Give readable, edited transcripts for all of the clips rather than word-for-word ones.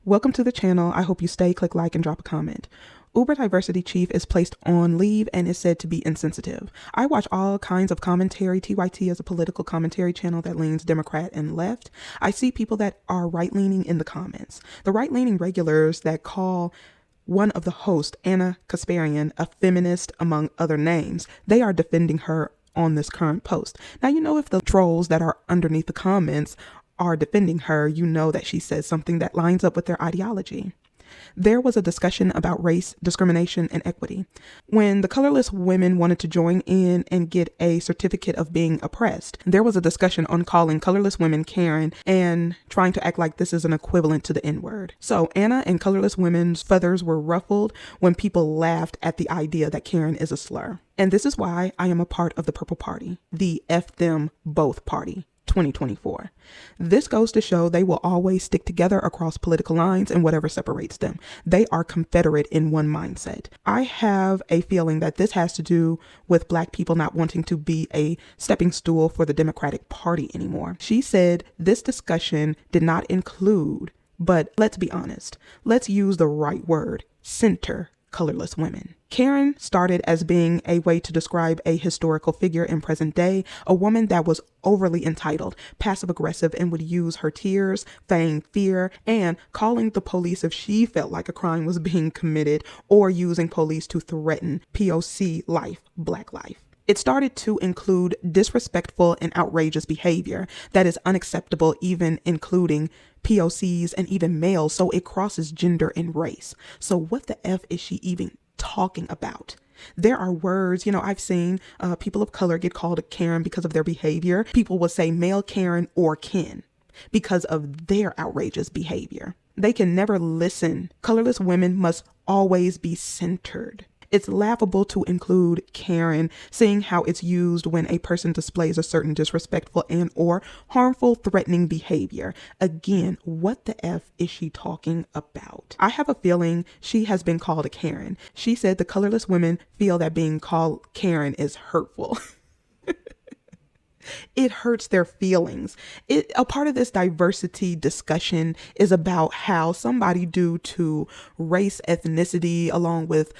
Welcome to the channel. I hope you stay, click like, and drop a comment. Uber Diversity Chief is placed on leave and is said to be insensitive. I watch all kinds of commentary. TYT is a political commentary channel that leans Democrat and left. I see people that are right-leaning in the comments. The right-leaning regulars that call one of the hosts, Anna Kasparian, a feminist among other names, they are defending her on this current post. Now, you know, if the trolls that are underneath the comments are defending her, you know that she says something that lines up with their ideology. There was a discussion about race, discrimination, and equity. When the colorless women wanted to join in and get a certificate of being oppressed, there was a discussion on calling colorless women Karen and trying to act like this is an equivalent to the N-word. So Anna and colorless women's feathers were ruffled when people laughed at the idea that Karen is a slur. And this is why I am a part of the Purple Party, the F them both party. 2024. This goes to show they will always stick together across political lines and whatever separates them. They are Confederate in one mindset. I have a feeling that this has to do with Black people not wanting to be a stepping stool for the Democratic Party anymore. She said this discussion did not include, but let's be honest, let's use the right word, center colorless women. Karen started as being a way to describe a historical figure in present day, a woman that was overly entitled, passive aggressive, and would use her tears, feign fear, and calling the police if she felt like a crime was being committed, or using police to threaten POC life, Black life. It started to include disrespectful and outrageous behavior that is unacceptable, even including POCs and even males, so it crosses gender and race. So what the F is she even talking about? There are words, you know, I've seen people of color get called a Karen because of their behavior. People will say male Karen or kin because of their outrageous behavior. They can never listen. Colorless women must always be centered. It's laughable to include Karen, seeing how it's used when a person displays a certain disrespectful and or harmful, threatening behavior. Again, what the F is she talking about? I have a feeling she has been called a Karen. She said the colorless women feel that being called Karen is hurtful. It hurts their feelings. A part of this diversity discussion is about how somebody due to race, ethnicity, along with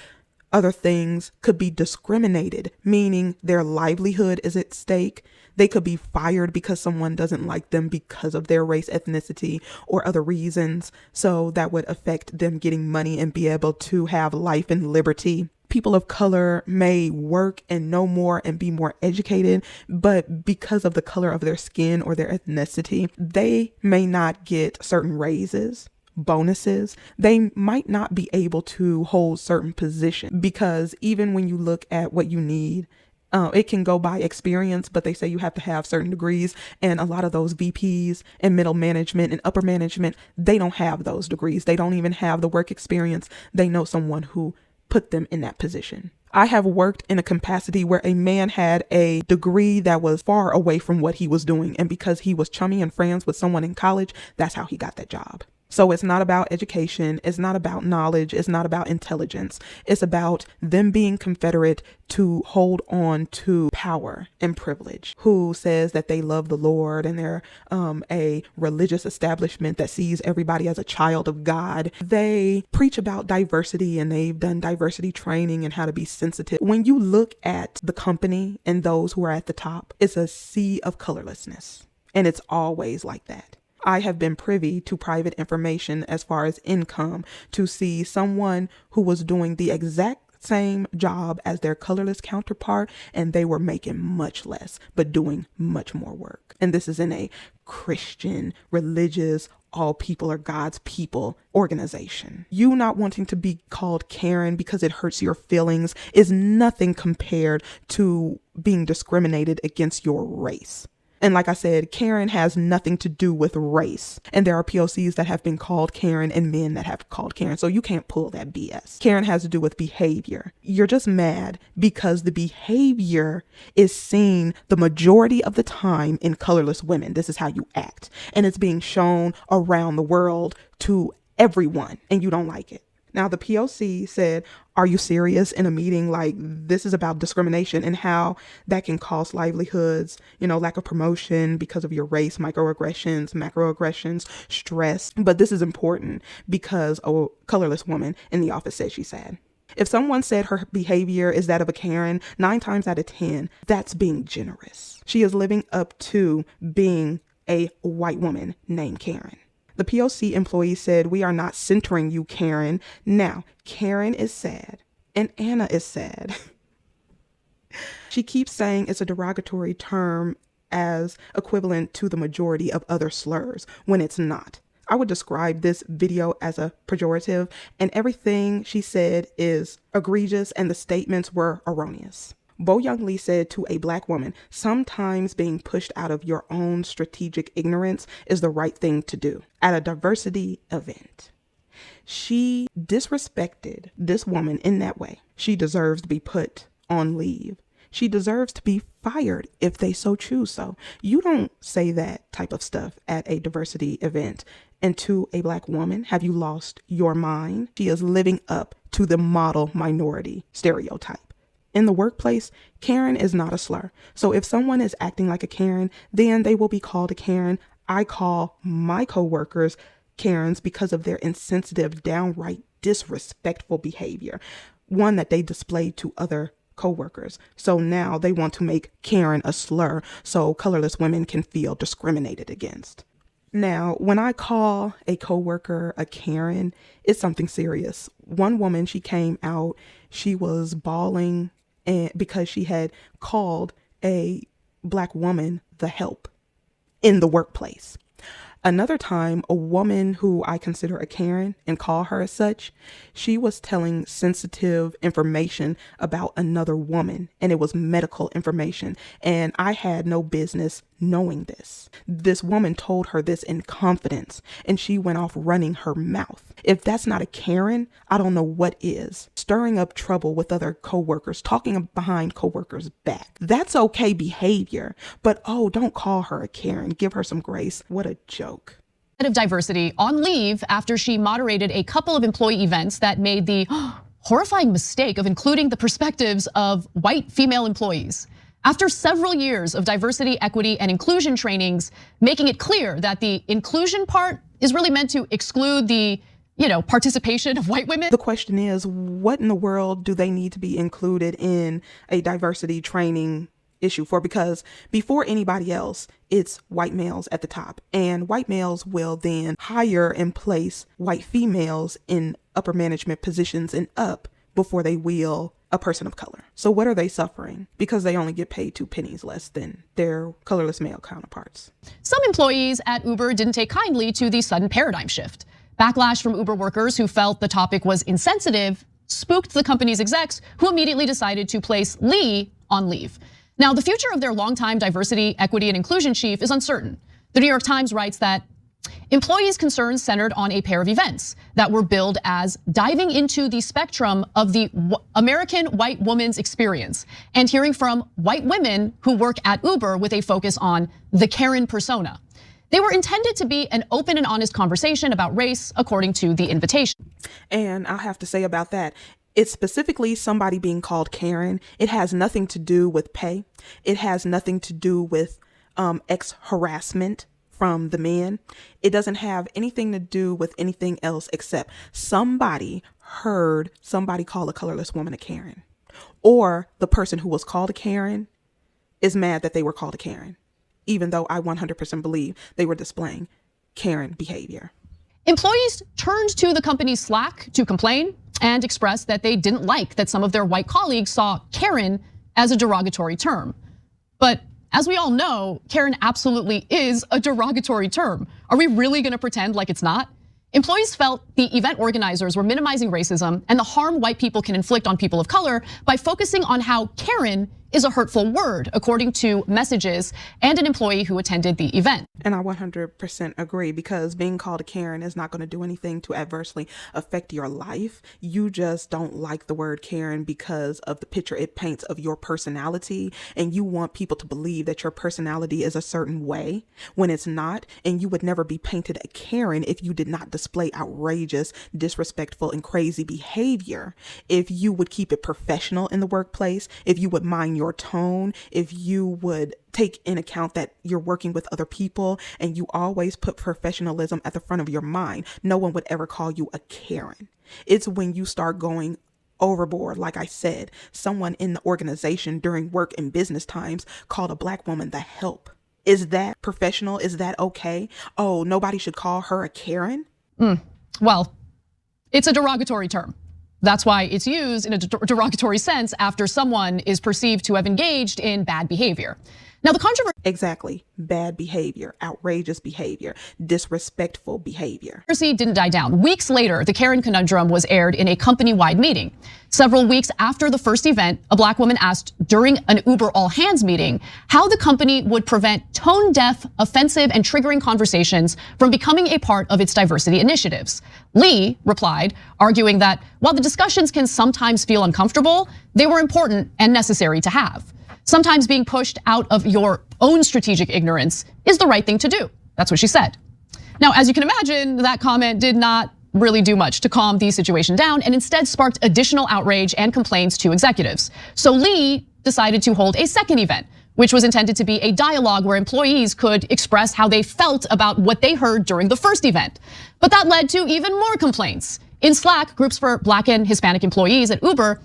other things could be discriminated, meaning their livelihood is at stake. They could be fired because someone doesn't like them because of their race, ethnicity, or other reasons. So that would affect them getting money and be able to have life and liberty. People of color may work and know more and be more educated, but because of the color of their skin or their ethnicity, they may not get certain raises, bonuses. They might not be able to hold certain positions because even when you look at what you need, it can go by experience, but they say you have to have certain degrees, and a lot of those VPs and middle management and upper management, they don't have those degrees. They don't even have the work experience. They know someone who put them in that position. I have worked in a capacity where a man had a degree that was far away from what he was doing, and because he was chummy and friends with someone in college, that's how he got that job. So it's not about education. It's not about knowledge. It's not about intelligence. It's about them being Confederate to hold on to power and privilege, who says that they love the Lord and they're a religious establishment that sees everybody as a child of God. They preach about diversity and they've done diversity training and how to be sensitive. When you look at the company and those who are at the top, it's a sea of colorlessness. And it's always like that. I have been privy to private information as far as income to see someone who was doing the exact same job as their colorless counterpart, and they were making much less, but doing much more work. And this is in a Christian, religious, all people are God's people organization. You not wanting to be called Karen because it hurts your feelings is nothing compared to being discriminated against your race. And like I said, Karen has nothing to do with race. And there are POCs that have been called Karen and men that have called Karen. So you can't pull that BS. Karen has to do with behavior. You're just mad because the behavior is seen the majority of the time in colorless women. This is how you act. And it's being shown around the world to everyone, and you don't like it. Now, the POC said, are you serious, in a meeting? Like, this is about discrimination and how that can cost livelihoods, lack of promotion because of your race, microaggressions, macroaggressions, stress. But this is important because a colorless woman in the office said she's sad. If someone said her behavior is that of a Karen, 9 times out of 10, that's being generous. She is living up to being a white woman named Karen. The POC employee said, we are not centering you, Karen. Now, Karen is sad and Anna is sad. She keeps saying it's a derogatory term as equivalent to the majority of other slurs when it's not. I would describe this video as a pejorative, and everything she said is egregious and the statements were erroneous. Bo Young Lee said to a Black woman, sometimes being pushed out of your own strategic ignorance is the right thing to do at a diversity event. She disrespected this woman in that way. She deserves to be put on leave. She deserves to be fired if they so choose so. You don't say that type of stuff at a diversity event. And to a Black woman, have you lost your mind? She is living up to the model minority stereotype. In the workplace, Karen is not a slur. So if someone is acting like a Karen, then they will be called a Karen. I call my coworkers Karens because of their insensitive, downright disrespectful behavior, one that they displayed to other coworkers. So now they want to make Karen a slur so colorless women can feel discriminated against. Now, when I call a coworker a Karen, it's something serious. One woman, she came out, she was bawling because she had called a Black woman the help in the workplace. Another time, a woman who I consider a Karen and call her as such, she was telling sensitive information about another woman, and it was medical information, and I had no business knowing this. This woman told her this in confidence, and she went off running her mouth. If that's not a Karen, I don't know what is. Stirring up trouble with other coworkers, talking behind coworkers' back. That's okay behavior, but don't call her a Karen. Give her some grace. What a joke. Head of diversity on leave after she moderated a couple of employee events that made the horrifying mistake of including the perspectives of white female employees. After several years of diversity, equity, and inclusion trainings, making it clear that the inclusion part is really meant to exclude the participation of white women. The question is, what in the world do they need to be included in a diversity training issue for? Because before anybody else, it's white males at the top, and white males will then hire and place white females in upper management positions and up before they wheel a person of color. So what are they suffering? Because they only get paid 2 pennies less than their colorless male counterparts. Some employees at Uber didn't take kindly to the sudden paradigm shift. Backlash from Uber workers who felt the topic was insensitive spooked the company's execs, who immediately decided to place Lee on leave. Now, the future of their longtime diversity, equity, and inclusion chief is uncertain. The New York Times writes that employees' concerns centered on a pair of events that were billed as diving into the spectrum of the American white woman's experience and hearing from white women who work at Uber with a focus on the Karen persona. They were intended to be an open and honest conversation about race, according to the invitation. And I'll have to say about that, it's specifically somebody being called Karen. It has nothing to do with pay. It has nothing to do with harassment from the men. It doesn't have anything to do with anything else except somebody heard somebody call a colorless woman a Karen. Or the person who was called a Karen is mad that they were called a Karen, even though I 100% believe they were displaying Karen behavior. Employees turned to the company's Slack to complain and expressed that they didn't like that some of their white colleagues saw Karen as a derogatory term. But as we all know, Karen absolutely is a derogatory term. Are we really gonna pretend like it's not? Employees felt the event organizers were minimizing racism and the harm white people can inflict on people of color by focusing on how Karen is a hurtful word, according to messages and an employee who attended the event. And I 100% agree, because being called a Karen is not going to do anything to adversely affect your life. You just don't like the word Karen because of the picture it paints of your personality, and you want people to believe that your personality is a certain way when it's not. And you would never be painted a Karen if you did not display outrageous, disrespectful, and crazy behavior. If you would keep it professional in the workplace, if you would mind your tone, if you would take in account that you're working with other people and you always put professionalism at the front of your mind, no one would ever call you a Karen. It's when you start going overboard. Like I said, someone in the organization during work and business times called a Black woman the help. Is that professional? Is that okay? Oh, nobody should call her a Karen? Well, it's a derogatory term. That's why it's used in a derogatory sense after someone is perceived to have engaged in bad behavior. Now, the controversy— Exactly. Bad behavior, outrageous behavior, disrespectful behavior. Didn't die down. Weeks later, the Karen conundrum was aired in a company-wide meeting. Several weeks after the first event, a Black woman asked during an Uber all-hands meeting how the company would prevent tone-deaf, offensive, and triggering conversations from becoming a part of its diversity initiatives. Lee replied, arguing that while the discussions can sometimes feel uncomfortable, they were important and necessary to have. Sometimes being pushed out of your own strategic ignorance is the right thing to do. That's what she said. Now, as you can imagine, that comment did not really do much to calm the situation down and instead sparked additional outrage and complaints to executives. So Lee decided to hold a second event, which was intended to be a dialogue where employees could express how they felt about what they heard during the first event. But that led to even more complaints. In Slack, groups for Black and Hispanic employees at Uber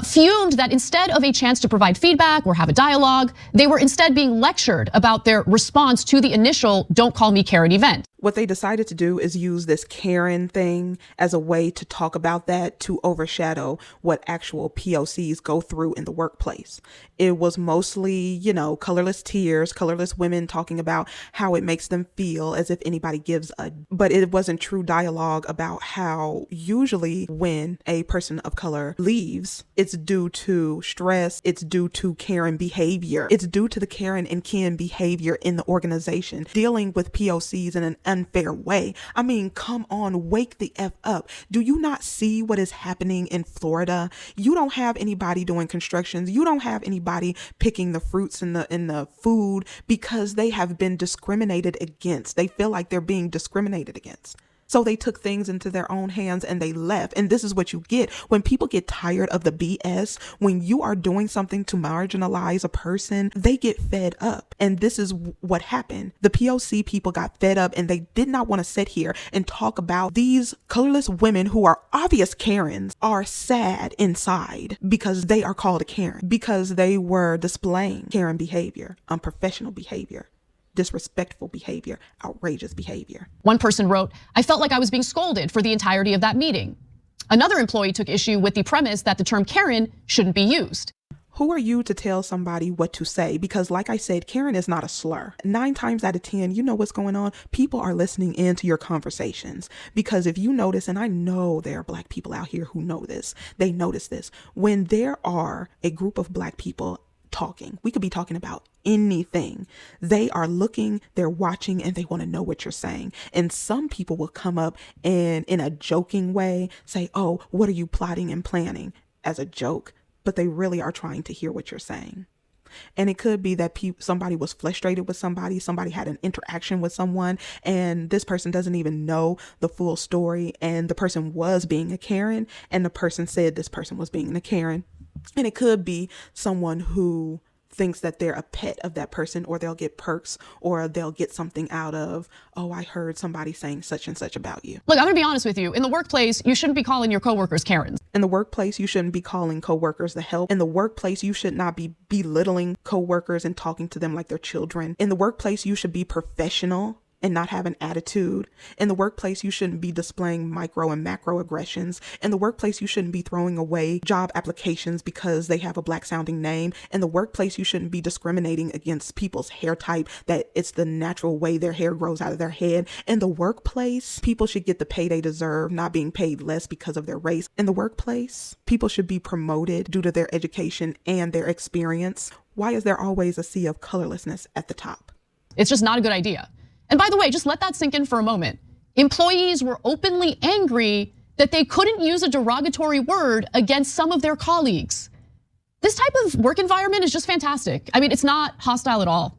fumed that instead of a chance to provide feedback or have a dialogue, they were instead being lectured about their response to the initial "Don't Call Me Karen" event. What they decided to do is use this Karen thing as a way to talk about that, to overshadow what actual POCs go through in the workplace. It was mostly, colorless tears, colorless women talking about how it makes them feel as if anybody gives a, but it wasn't true dialogue about how usually when a person of color leaves, it's due to stress, it's due to Karen behavior, it's due to the Karen and Ken behavior in the organization, dealing with POCs in an unfair way. I mean, come on, wake the F up. Do you not see what is happening in Florida? You don't have anybody doing constructions. You don't have anybody picking the fruits in the food because they have been discriminated against. They feel like they're being discriminated against. So they took things into their own hands and they left. And this is what you get when people get tired of the BS. When you are doing something to marginalize a person, they get fed up. And this is what happened. The POC people got fed up and they did not want to sit here and talk about these colorless women who are obvious Karens are sad inside because they are called a Karen, because they were displaying Karen behavior, unprofessional behavior, disrespectful behavior, outrageous behavior. One person wrote, "I felt like I was being scolded for the entirety of that meeting." Another employee took issue with the premise that the term Karen shouldn't be used. Who are you to tell somebody what to say? Because like I said, Karen is not a slur. 9 times out of 10, you know what's going on? People are listening into your conversations. Because if you notice, and I know there are Black people out here who know this, they notice this. When there are a group of Black people talking, we could be talking about anything. They are looking, they're watching, and they want to know what you're saying. And some people will come up and in a joking way say, "Oh, what are you plotting and planning?" as a joke, but they really are trying to hear what you're saying. And it could be that somebody was frustrated with somebody had an interaction with someone, and this person doesn't even know the full story, and the person was being a Karen, and the person said this person was being a Karen. And it could be someone who thinks that they're a pet of that person, or they'll get perks, or they'll get something out of, "Oh, I heard somebody saying such and such about you." Look, I'm gonna be honest with you. In the workplace, you shouldn't be calling your coworkers Karens. In the workplace, you shouldn't be calling coworkers the help. In the workplace, you should not be belittling coworkers and talking to them like they're children. In the workplace, you should be professional and not have an attitude. In the workplace, you shouldn't be displaying micro and macro aggressions. In the workplace, you shouldn't be throwing away job applications because they have a black sounding name. In the workplace, you shouldn't be discriminating against people's hair type, that it's the natural way their hair grows out of their head. In the workplace, people should get the pay they deserve, not being paid less because of their race. In the workplace, people should be promoted due to their education and their experience. Why is there always a sea of colorlessness at the top? It's just not a good idea. And by the way, just let that sink in for a moment. Employees were openly angry that they couldn't use a derogatory word against some of their colleagues. This type of work environment is just fantastic. I mean, it's not hostile at all.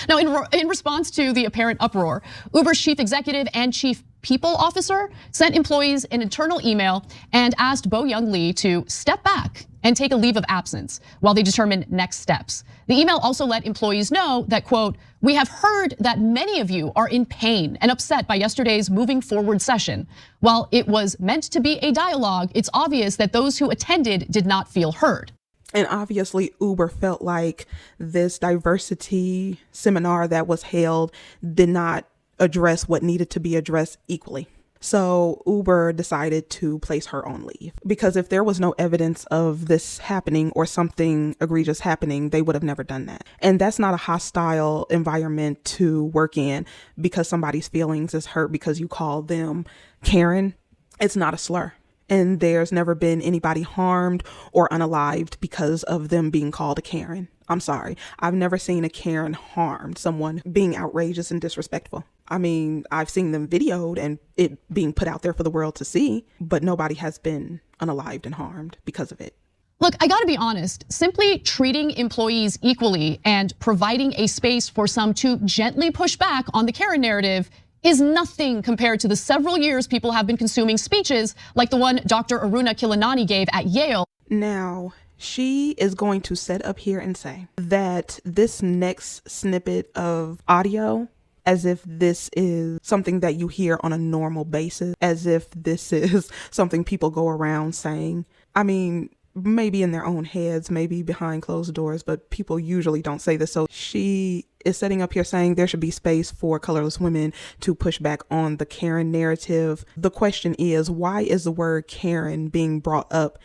Now, in response to the apparent uproar, Uber's chief executive and chief people officer sent employees an internal email and asked Bo-Young Lee to step back and take a leave of absence while they determine next steps. The email also let employees know that, quote, "We have heard that many of you are in pain and upset by yesterday's moving forward session. While it was meant to be a dialogue, it's obvious that those who attended did not feel heard." And obviously, Uber felt like this diversity seminar that was held did not address what needed to be addressed equally. So Uber decided to place her on leave, because if there was no evidence of this happening or something egregious happening, they would have never done that. And that's not a hostile environment to work in because somebody's feelings is hurt because you call them Karen. It's not a slur. And there's never been anybody harmed or unalived because of them being called a Karen. I'm sorry. I've never seen a Karen harmed, someone being outrageous and disrespectful. I mean, I've seen them videoed and it being put out there for the world to see, but nobody has been unalived and harmed because of it. Look, I gotta be honest, simply treating employees equally and providing a space for some to gently push back on the Karen narrative is nothing compared to the several years people have been consuming speeches like the one Dr. Aruna Kilanani gave at Yale. Now, she is going to sit up here and say that this next snippet of audio, as if this is something that you hear on a normal basis, as if this is something people go around saying. I mean, maybe in their own heads, maybe behind closed doors, but people usually don't say this. So she is sitting up here saying there should be space for colorless women to push back on the Karen narrative. The question is, why is the word Karen being brought up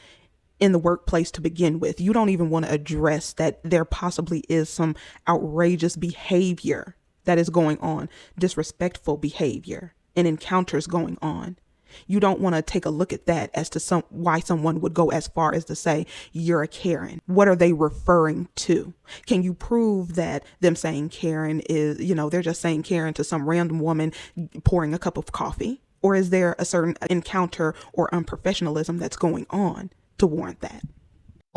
in the workplace to begin with? You don't even want to address that there possibly is some outrageous behavior that is going on, disrespectful behavior and encounters going on. You don't want to take a look at that as to why someone would go as far as to say you're a Karen. What are they referring to? Can you prove that them saying Karen is, they're just saying Karen to some random woman pouring a cup of coffee? Or is there a certain encounter or unprofessionalism that's going on to warrant that?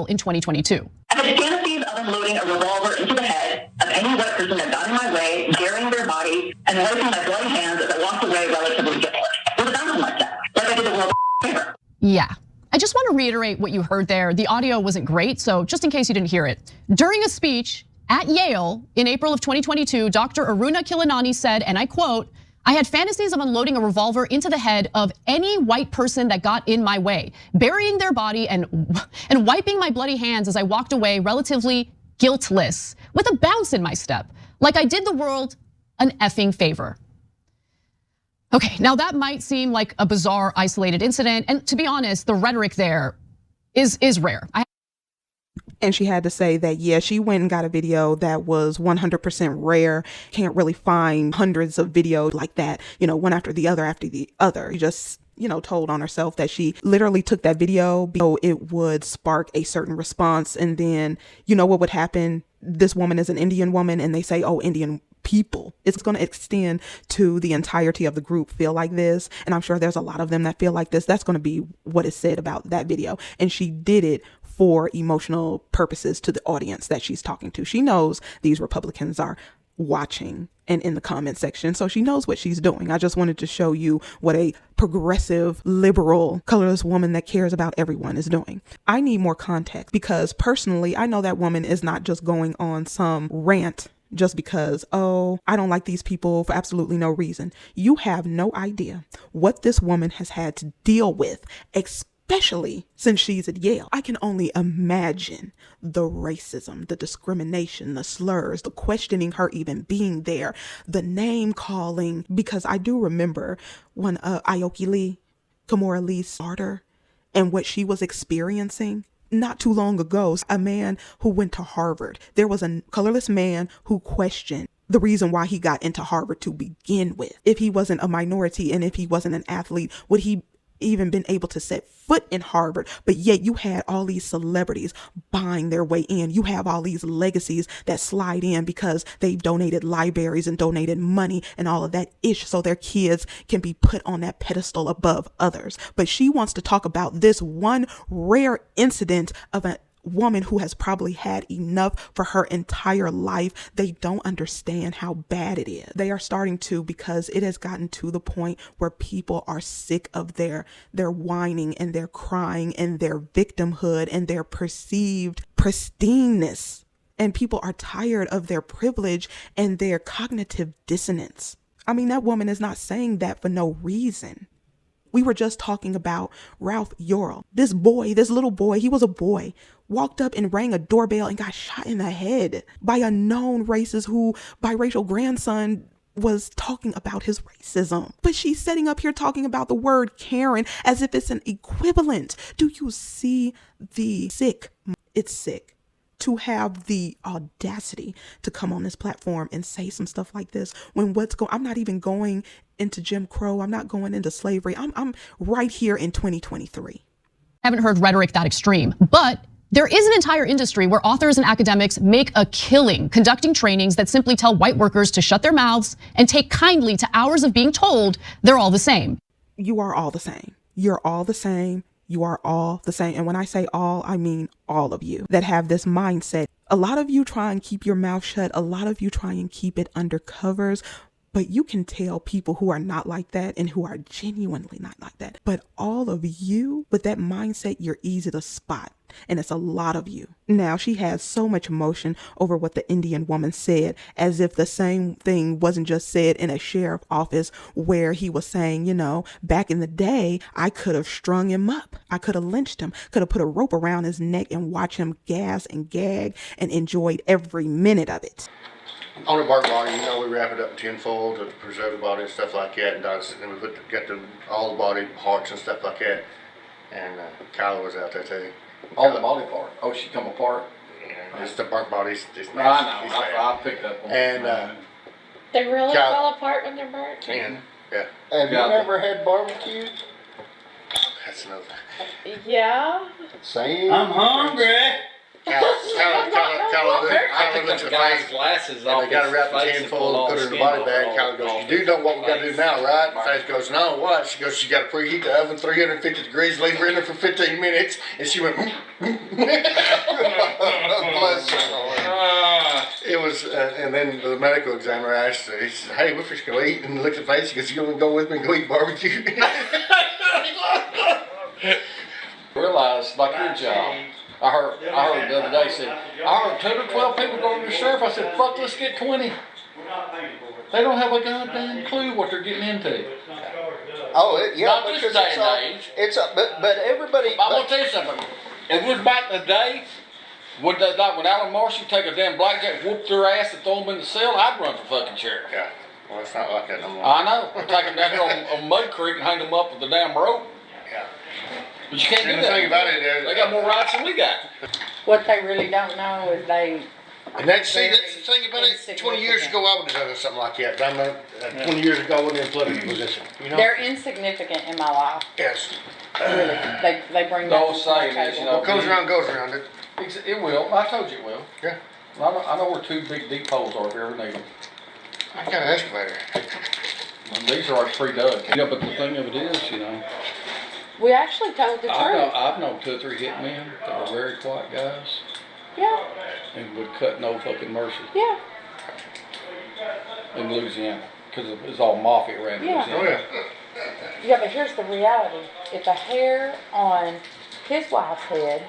In 2022. I had fantasies of unloading a revolver into the head of any white person that got in my way, burying their body, and wiping my bloody hands as I walked away relatively guiltless. With a bouncing like that, like I did the world favor. Yeah. I just want to reiterate what you heard there. The audio wasn't great, so just in case you didn't hear it. During a speech at Yale in April of 2022, Dr. Aruna Kilanani said, and I quote, "I had fantasies of unloading a revolver into the head of any white person that got in my way, burying their body and wiping my bloody hands as I walked away relatively guiltless, with a bounce in my step, like I did the world an effing favor." Okay, now that might seem like a bizarre, isolated incident, and to be honest, the rhetoric there is rare. And she had to say that, yeah, she went and got a video that was 100% rare. Can't really find hundreds of videos like that, one after the other after the other. She just, told on herself that she literally took that video because it would spark a certain response. And then, what would happen? This woman is an Indian woman and they say, oh, Indian people. It's going to extend to the entirety of the group feel like this. And I'm sure there's a lot of them that feel like this. That's going to be what is said about that video. And she did it for emotional purposes to the audience that she's talking to. She knows these Republicans are watching and in the comment section, so she knows what she's doing. I just wanted to show you what a progressive, liberal, colorless woman that cares about everyone is doing. I need more context because personally, I know that woman is not just going on some rant just because, oh, I don't like these people for absolutely no reason. You have no idea what this woman has had to deal with, especially since she's at Yale. I can only imagine the racism, the discrimination, the slurs, the questioning her even being there, the name calling, because I do remember when Aoki Lee, Kimora Lee's daughter, and what she was experiencing. Not too long ago, a man who went to Harvard, there was a colorless man who questioned the reason why he got into Harvard to begin with. If he wasn't a minority and if he wasn't an athlete, would he even been able to set foot in Harvard? But yet you had all these celebrities buying their way in. You have all these legacies that slide in because they've donated libraries and donated money and all of that ish, so their kids can be put on that pedestal above others. But she wants to talk about this one rare incident of a woman who has probably had enough for her entire life. They don't understand how bad it is. They are starting to, because it has gotten to the point where people are sick of their whining and their crying and their victimhood and their perceived pristineness. And people are tired of their privilege and their cognitive dissonance. I mean, that woman is not saying that for no reason. We were just talking about Ralph Yorl. This boy, this little boy, he was a boy, walked up and rang a doorbell and got shot in the head by a known racist who biracial grandson was talking about his racism. But she's sitting up here talking about the word Karen as if it's an equivalent. Do you see the sick? It's sick to have the audacity to come on this platform and say some stuff like this when I'm not even going into Jim Crow. I'm not going into slavery. I'm right here in 2023. I haven't heard rhetoric that extreme, but there is an entire industry where authors and academics make a killing conducting trainings that simply tell white workers to shut their mouths and take kindly to hours of being told they're all the same. You are all the same. You're all the same. You are all the same. And when I say all, I mean all of you that have this mindset. A lot of you try and keep your mouth shut. A lot of you try and keep it under covers. But you can tell people who are not like that and who are genuinely not like that. But all of you with that mindset, you're easy to spot. And it's a lot of you. Now, she has so much emotion over what the Indian woman said, as if the same thing wasn't just said in a sheriff's office where he was saying, you know, back in the day, I could have strung him up. I could have lynched him, could have put a rope around his neck and watched him gas and gag and enjoyed every minute of it. On the bark body, you know, we wrap it up in tinfoil to preserve the body and stuff like that, and then we get all the body parts and stuff like that. And Kyla was out there too. All the body part. Oh, she come apart. Yeah, just the bark bodies. No, I know. I picked up on. And they really fall apart when they're burnt. Yeah. Have you ever had barbecue? That's another. Yeah. Same. I'm hungry. Kyla looks at the face, glasses and they got to wrap the tinfoil and put her in the body bag. Kyla goes, "You do know what we got to do now, right?" And Face goes, "No, what?" She goes, "She got to preheat the oven 350 degrees, leave her in there for 15 minutes." And she went, bless her. It was, and then the medical examiner asked her, he said, "Hey, what's she going to eat?" And he looked at Face, he goes, "You going to go with me and go eat barbecue?" Realize, like your job. I heard the other day, said, I heard 10 or 12 people going to the sheriff. I said, fuck, let's get 20. They don't have a goddamn clue what they're getting into. Oh, yeah, Not because this day and age. But everybody. I'm going to tell you something. If it was back in the day, would they, like when Alan Marsh would take a damn blackjack, whoop their ass and throw them in the cell, I'd run for fucking sheriff. Yeah, well, it's not like that no more. I know. Take them down here on Mud Creek and hang them up with the damn rope. Yeah. But you can't do And that. the thing about it They is, got more rights than we got. What they really don't know is and that's the thing about it. 20 years ago, I would have done something like that. I mean, 20 years ago, I wasn't in a political position. You know? they're insignificant in my life. Yes. Really, they bring The that old to my saying is, table. you know, What goes around goes around. it will. I told you it will. Yeah. I know where two big deep holes are if you ever need them. I got an excavator. And these are pre-dug. Yeah, but the thing of it is, you know, We actually told the truth. I've known 2 or 3 hitmen that were very quiet guys Yeah, and would cut no fucking mercy yeah, in Louisiana because it's all mafia around Yeah. Oh, Louisiana. yeah. yeah. But here's the reality: if the hair on his wife's head,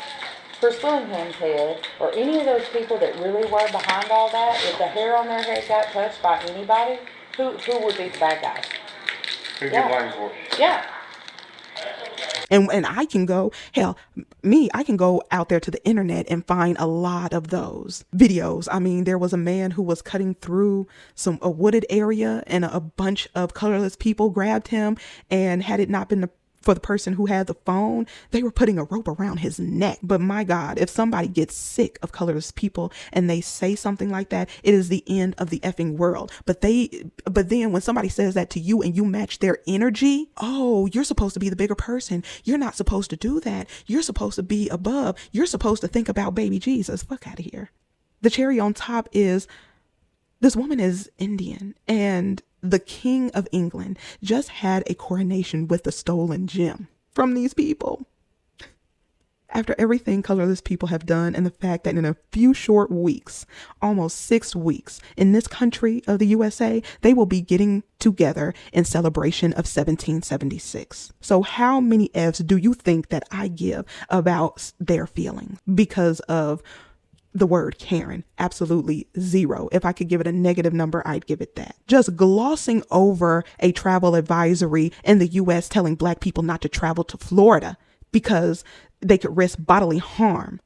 Chris Willingham's head, or any of those people that really were behind all that, if the hair on their head got touched by anybody, who would be the bad guys? Who'd Yeah. get blamed for it? Yeah. And I can go, I can go out there to the internet and find a lot of those videos. I mean, there was a man who was cutting through a wooded area, and a bunch of colorless people grabbed him, and had it not been for the person who had the phone, they were putting a rope around his neck. But my God, if somebody gets sick of colorless people and they say something like that, it is the end of the effing world. But then when somebody says that to you and you match their energy, oh, you're supposed to be the bigger person. You're not supposed to do that. You're supposed to be above. You're supposed to think about baby Jesus. Fuck out of here. The cherry on top is this woman is Indian, and the King of England just had a coronation with a stolen gem from these people. After everything colorless people have done, and the fact that in a few short weeks, almost 6 weeks, in this country of the USA, they will be getting together in celebration of 1776. So how many F's do you think that I give about their feelings because of the word Karen? Absolutely 0. If I could give it a negative number, I'd give it that. Just glossing over a travel advisory in the US telling Black people not to travel to Florida because they could risk bodily harm.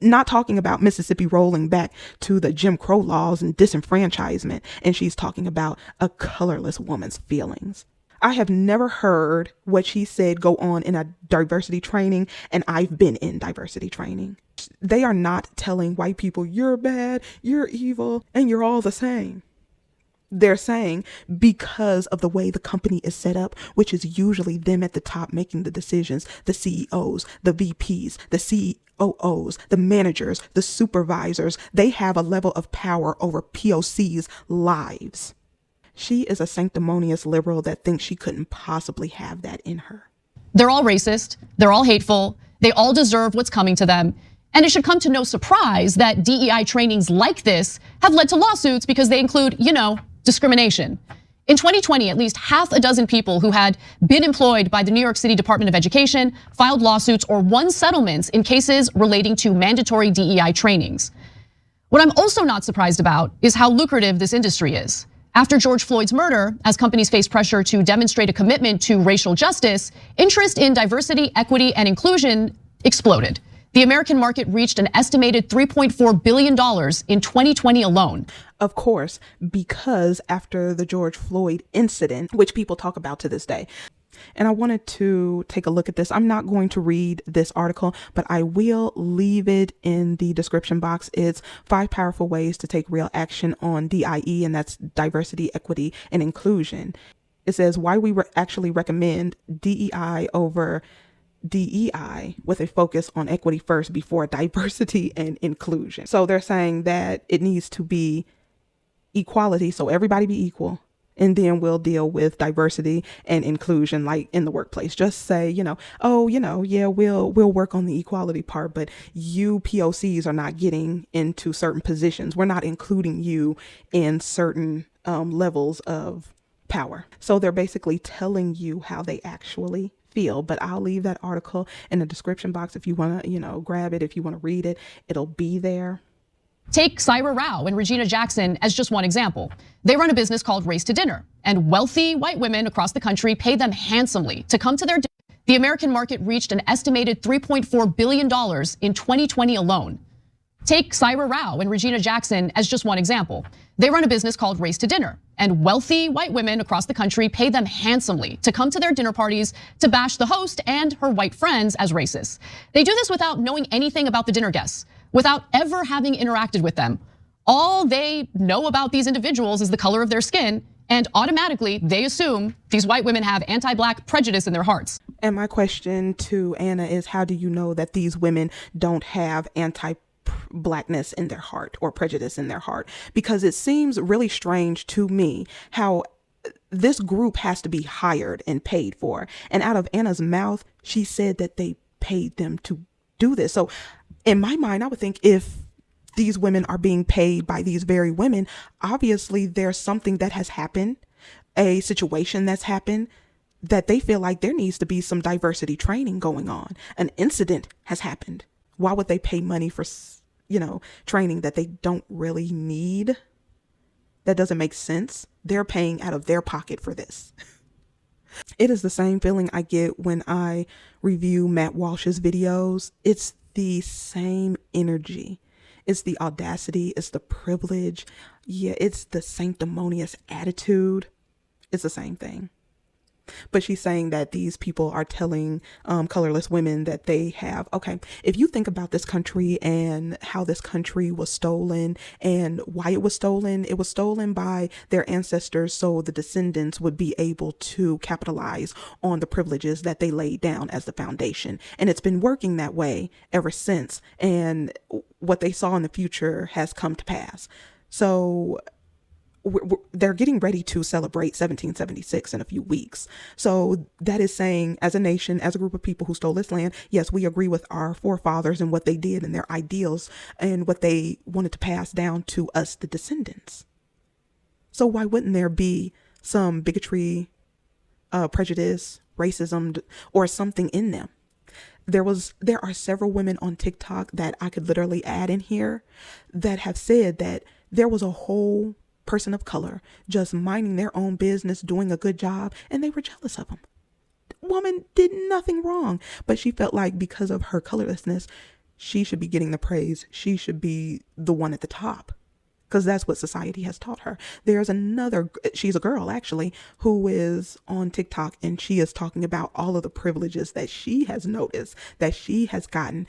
Not talking about Mississippi rolling back to the Jim Crow laws and disenfranchisement, and she's talking about a colorless woman's feelings. I have never heard what she said go on in a diversity training, and I've been in diversity training. They are not telling white people, you're bad, you're evil, and you're all the same. They're saying because of the way the company is set up, which is usually them at the top making the decisions, the CEOs, the VPs, the COOs, the managers, the supervisors, they have a level of power over POC's lives. She is a sanctimonious liberal that thinks she couldn't possibly have that in her. They're all racist. They're all hateful. They all deserve what's coming to them. And it should come to no surprise that DEI trainings like this have led to lawsuits because they include, discrimination. In 2020, at least half a dozen people who had been employed by the New York City Department of Education filed lawsuits or won settlements in cases relating to mandatory DEI trainings. What I'm also not surprised about is how lucrative this industry is. After George Floyd's murder, as companies face pressure to demonstrate a commitment to racial justice, interest in diversity, equity, and inclusion exploded. The American market reached an estimated $3.4 billion in 2020 alone. Of course, because after the George Floyd incident, which people talk about to this day, and I wanted to take a look at this. I'm not going to read this article, but I will leave it in the description box. It's 5 powerful ways to take real action on DIE, and that's diversity, equity, and inclusion. It says why we actually recommend DEI over DEI with a focus on equity first before diversity and inclusion. So they're saying that it needs to be equality, so everybody be equal. And then we'll deal with diversity and inclusion, like in the workplace. Just say, we'll work on the equality part, but you POCs are not getting into certain positions. We're not including you in certain levels of power. So they're basically telling you how they actually feel. But I'll leave that article in the description box if you want to, grab it. If you want to read it, it'll be there. Take Syra Rao and Regina Jackson as just one example. They run a business called Race to Dinner, and wealthy white women across the country pay them handsomely to come to their dinner. The American market reached an estimated $3.4 billion in 2020 alone. Take Syra Rao and Regina Jackson as just one example. They run a business called Race to Dinner, and wealthy white women across the country pay them handsomely to come to their dinner parties to bash the host and her white friends as racists. They do this without knowing anything about the dinner guests, without ever having interacted with them. All they know about these individuals is the color of their skin, and automatically they assume these white women have anti-Black prejudice in their hearts. And my question to Anna is, how do you know that these women don't have anti-Blackness in their heart or prejudice in their heart? Because it seems really strange to me how this group has to be hired and paid for. And out of Anna's mouth, she said that they paid them to do this. So in my mind, I would think if these women are being paid by these very women, obviously there's something that has happened, a situation that's happened, that they feel like there needs to be some diversity training going on. An incident has happened. Why would they pay money for, training that they don't really need? That doesn't make sense. They're paying out of their pocket for this. It is the same feeling I get when I review Matt Walsh's videos. It's the same energy. It's the audacity. It's the privilege. Yeah, it's the sanctimonious attitude. It's the same thing. But she's saying that these people are telling colorless women that they have, okay, if you think about this country and how this country was stolen and why it was stolen by their ancestors so the descendants would be able to capitalize on the privileges that they laid down as the foundation. And it's been working that way ever since. And what they saw in the future has come to pass. So they're getting ready to celebrate 1776 in a few weeks. So that is saying, as a nation, as a group of people who stole this land, yes, we agree with our forefathers and what they did and their ideals and what they wanted to pass down to us, the descendants. So why wouldn't there be some bigotry, prejudice, racism, or something in them? There are several women on TikTok that I could literally add in here that have said that there was a whole person of color just minding their own business, doing a good job, and they were jealous of them. Woman did nothing wrong, but she felt like because of her colorlessness, she should be getting the praise. She should be the one at the top, because that's what society has taught her. There's she's a girl actually, who is on TikTok, and she is talking about all of the privileges that she has noticed, that she has gotten,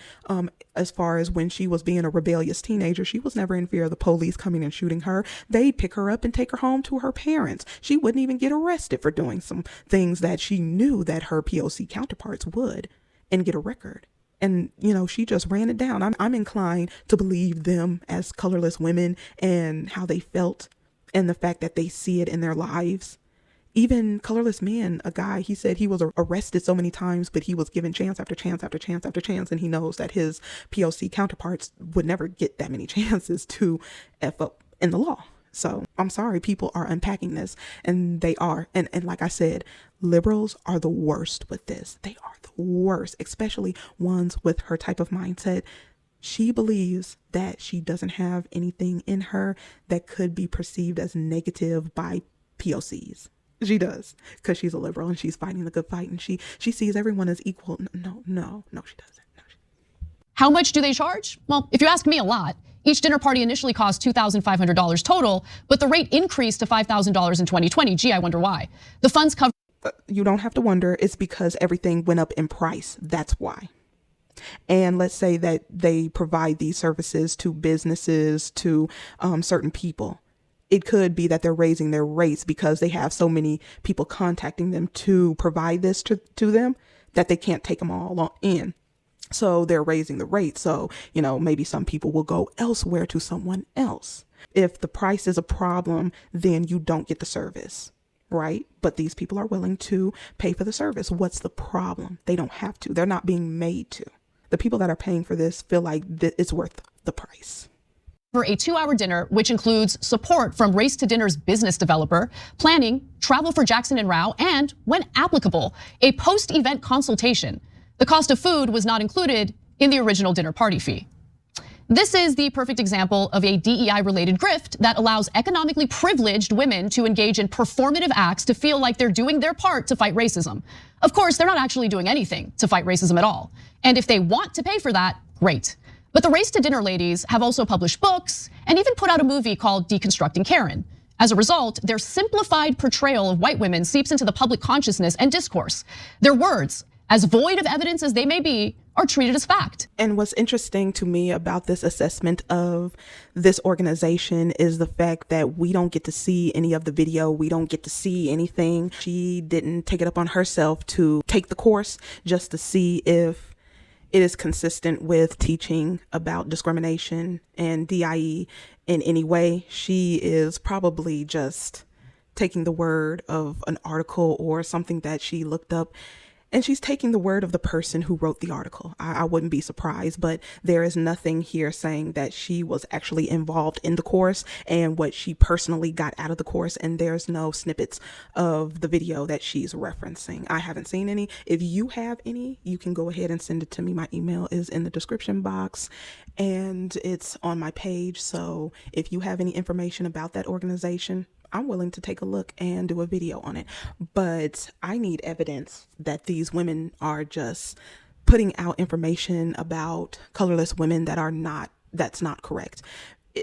as far as when she was being a rebellious teenager. She was never in fear of the police coming and shooting her. They'd pick her up and take her home to her parents. She wouldn't even get arrested for doing some things that she knew that her POC counterparts would, and get a record. And, she just ran it down. I'm inclined to believe them as colorless women and how they felt and the fact that they see it in their lives. Even colorless men, a guy, he said he was arrested so many times, but he was given chance after chance after chance after chance. And he knows that his POC counterparts would never get that many chances to F up in the law. So I'm sorry, people are unpacking this, and they are. And like I said, liberals are the worst with this. They are the worst, especially ones with her type of mindset. She believes that she doesn't have anything in her that could be perceived as negative by POCs. She does, because she's a liberal and she's fighting the good fight, and she sees everyone as equal. No, she doesn't. How much do they charge? Well, if you ask me, a lot. Each dinner party initially cost $2,500 total, but the rate increased to $5,000 in 2020. Gee, I wonder why. The funds cover. You don't have to wonder. It's because everything went up in price. That's why. And let's say that they provide these services to businesses, to certain people. It could be that they're raising their rates because they have so many people contacting them to provide this to them that they can't take them all in. So they're raising the rate. So, maybe some people will go elsewhere to someone else. If the price is a problem, then you don't get the service, right? But these people are willing to pay for the service. What's the problem? They don't have to. They're not being made to. The people that are paying for this feel like it's worth the price. For a 2-hour dinner, which includes support from Race to Dinner's business developer, planning, travel for Jackson and Rao, and, when applicable, a post-event consultation. The cost of food was not included in the original dinner party fee. This is the perfect example of a DEI-related grift that allows economically privileged women to engage in performative acts to feel like they're doing their part to fight racism. Of course, they're not actually doing anything to fight racism at all. And if they want to pay for that, great. But the Race to Dinner ladies have also published books and even put out a movie called Deconstructing Karen. As a result, their simplified portrayal of white women seeps into the public consciousness and discourse. Their words, as void of evidence as they may be, are treated as fact. And what's interesting to me about this assessment of this organization is the fact that we don't get to see any of the video. We don't get to see anything. She didn't take it up on herself to take the course just to see if it is consistent with teaching about discrimination and DIE in any way. She is probably just taking the word of an article or something that she looked up, and she's taking the word of the person who wrote the article. I wouldn't be surprised, but there is nothing here saying that she was actually involved in the course and what she personally got out of the course. And there's no snippets of the video that she's referencing. I haven't seen any. If you have any, you can go ahead and send it to me. My email is in the description box and it's on my page. So if you have any information about that organization, I'm willing to take a look and do a video on it. But I need evidence that these women are just putting out information about colorless women that's not correct.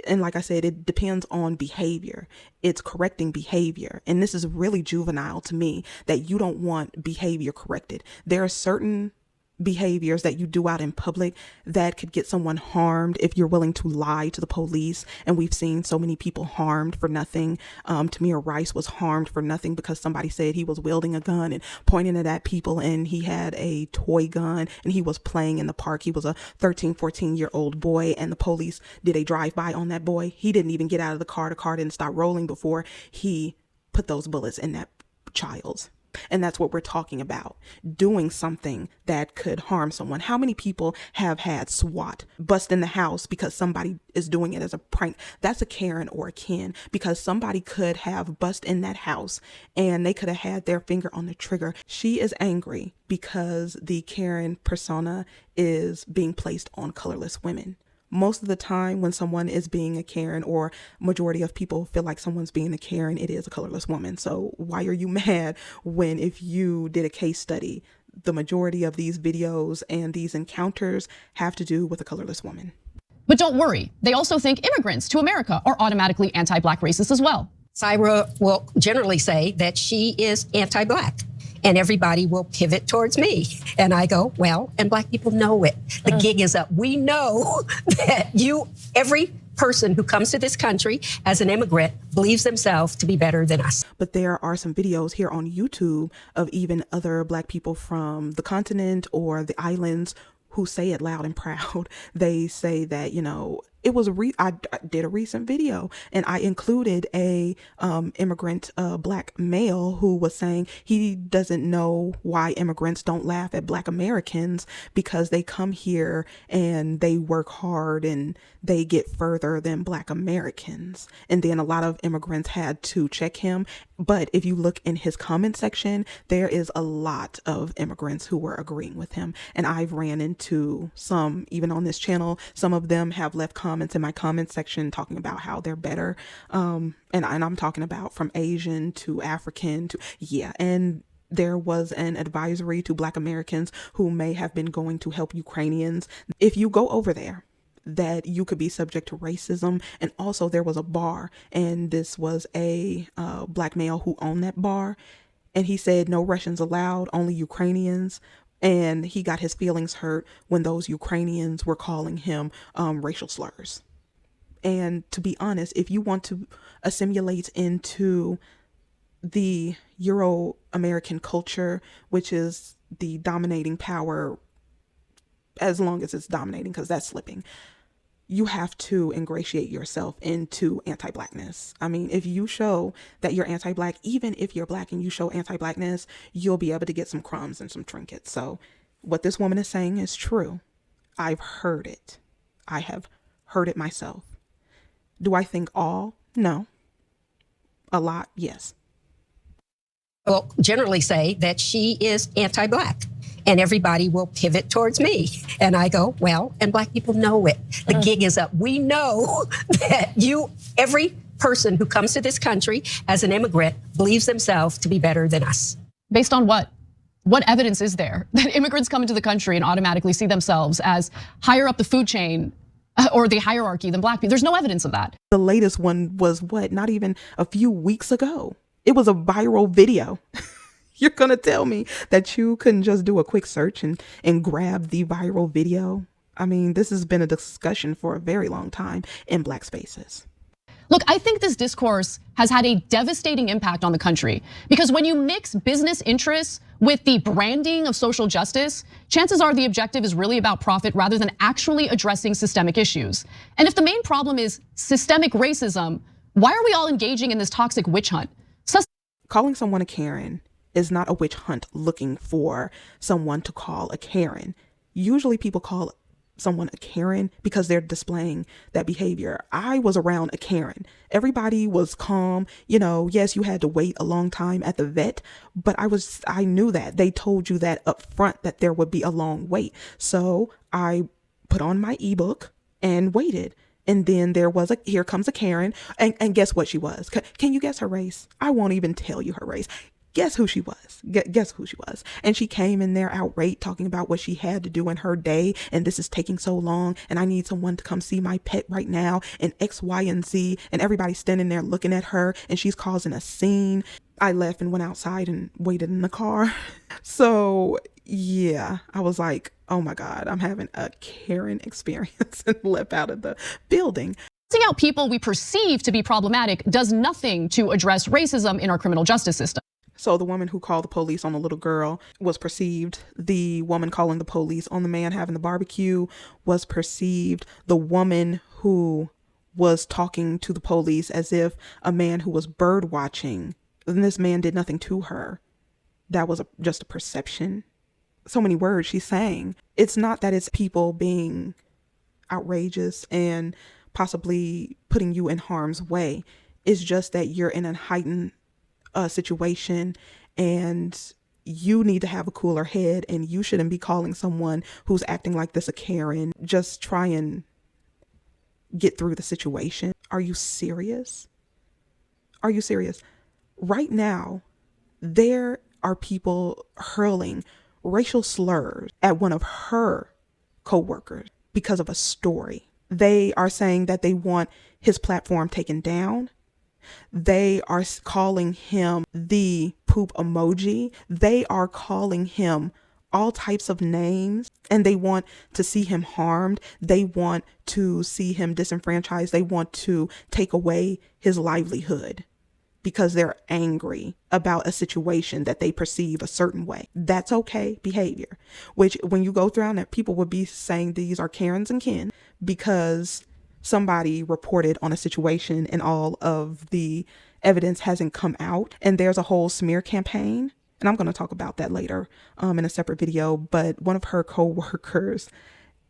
And like I said, it depends on behavior. It's correcting behavior. And this is really juvenile to me, that you don't want behavior corrected. There are certain behaviors that you do out in public that could get someone harmed if you're willing to lie to the police. And we've seen so many people harmed for nothing. Tamir Rice was harmed for nothing because somebody said he was wielding a gun and pointing it at people, and he had a toy gun and he was playing in the park. He was a 13, 14-year-old boy, and the police did a drive-by on that boy. He didn't even get out of the car. The car didn't start rolling before he put those bullets in that child's. And that's what we're talking about, doing something that could harm someone. How many people have had SWAT bust in the house because somebody is doing it as a prank? That's a Karen or a Ken, because somebody could have bust in that house and they could have had their finger on the trigger. She is angry because the Karen persona is being placed on colorless women. Most of the time when someone is being a Karen, or majority of people feel like someone's being a Karen, it is a colorless woman. So why are you mad when, if you did a case study, the majority of these videos and these encounters have to do with a colorless woman? But don't worry, they also think immigrants to America are automatically anti-Black racist as well. Syra will generally say that she is anti-Black, and everybody will pivot towards me. And I go, well, and Black people know it. The gig is up. We know that every person who comes to this country as an immigrant believes themselves to be better than us. But there are some videos here on YouTube of even other Black people from the continent or the islands who say it loud and proud. They say that, it was I did a recent video and I included a immigrant Black male who was saying he doesn't know why immigrants don't laugh at Black Americans, because they come here and they work hard and they get further than Black Americans. And then a lot of immigrants had to check him. But if you look in his comment section, there is a lot of immigrants who were agreeing with him. And I've ran into some, even on this channel, some of them have left comments in my comment section talking about how they're better. And I'm talking about from Asian to African to, and there was an advisory to Black Americans who may have been going to help Ukrainians. If you go over there, that you could be subject to racism. And also there was a bar, and this was a Black male who owned that bar, and he said no Russians allowed, only Ukrainians. And he got his feelings hurt when those Ukrainians were calling him racial slurs. And to be honest, if you want to assimilate into the Euro-American culture, which is the dominating power, as long as it's dominating, because that's slipping, you have to ingratiate yourself into anti-Blackness. I mean, if you show that you're anti-Black, even if you're Black and you show anti-Blackness, you'll be able to get some crumbs and some trinkets. So what this woman is saying is true. I've heard it. I have heard it myself. Do I think all? No. A lot? Yes. Will generally say that she is anti-Black, and everybody will pivot towards me. And I go, well, and Black people know it. The gig is up. We know that every person who comes to this country as an immigrant believes themselves to be better than us. Based on what? What evidence is there that immigrants come into the country and automatically see themselves as higher up the food chain or the hierarchy than Black people? There's no evidence of that. The latest one was not even a few weeks ago. It was a viral video. You're gonna tell me that you couldn't just do a quick search and grab the viral video? I mean, this has been a discussion for a very long time in Black spaces. Look, I think this discourse has had a devastating impact on the country, because when you mix business interests with the branding of social justice, chances are the objective is really about profit rather than actually addressing systemic issues. And if the main problem is systemic racism, why are we all engaging in this toxic witch hunt? Calling someone a Karen is not a witch hunt looking for someone to call a Karen. Usually people call someone a Karen because they're displaying that behavior. I was around a Karen. Everybody was calm. Yes, you had to wait a long time at the vet, but I knew that. They told you that up front that there would be a long wait. So I put on my ebook and waited. And then there was here comes a Karen. And guess what she was? Can you guess her race? I won't even tell you her race. Guess who she was? Guess who she was? And she came in there outraged, talking about what she had to do in her day. And this is taking so long. And I need someone to come see my pet right now. And X, Y, and Z. And everybody's standing there looking at her. And she's causing a scene. I left and went outside and waited in the car. So yeah, I was like, oh my God, I'm having a Karen experience, and left out of the building. Seeing out people we perceive to be problematic does nothing to address racism in our criminal justice system. So the woman who called the police on the little girl was perceived. The woman calling the police on the man having the barbecue was perceived. The woman who was talking to the police as if a man who was bird watching, and this man did nothing to her. That was just a perception. So many words she's saying. It's not that it's people being outrageous and possibly putting you in harm's way. It's just that you're in a heightened situation, and you need to have a cooler head, and you shouldn't be calling someone who's acting like this a Karen. Just try and get through the situation. Are you serious? Are you serious? Right now, there are people hurling racial slurs at one of her co-workers because of a story. They are saying that they want his platform taken down. They are calling him the poop emoji. They are calling him all types of names, and they want to see him harmed. They want to see him disenfranchised. They want to take away his livelihood because they're angry about a situation that they perceive a certain way. That's okay behavior, which when you go through that, people would be saying these are Karens and Ken because somebody reported on a situation and all of the evidence hasn't come out, and there's a whole smear campaign. And I'm going to talk about that later in a separate video. But one of her co-workers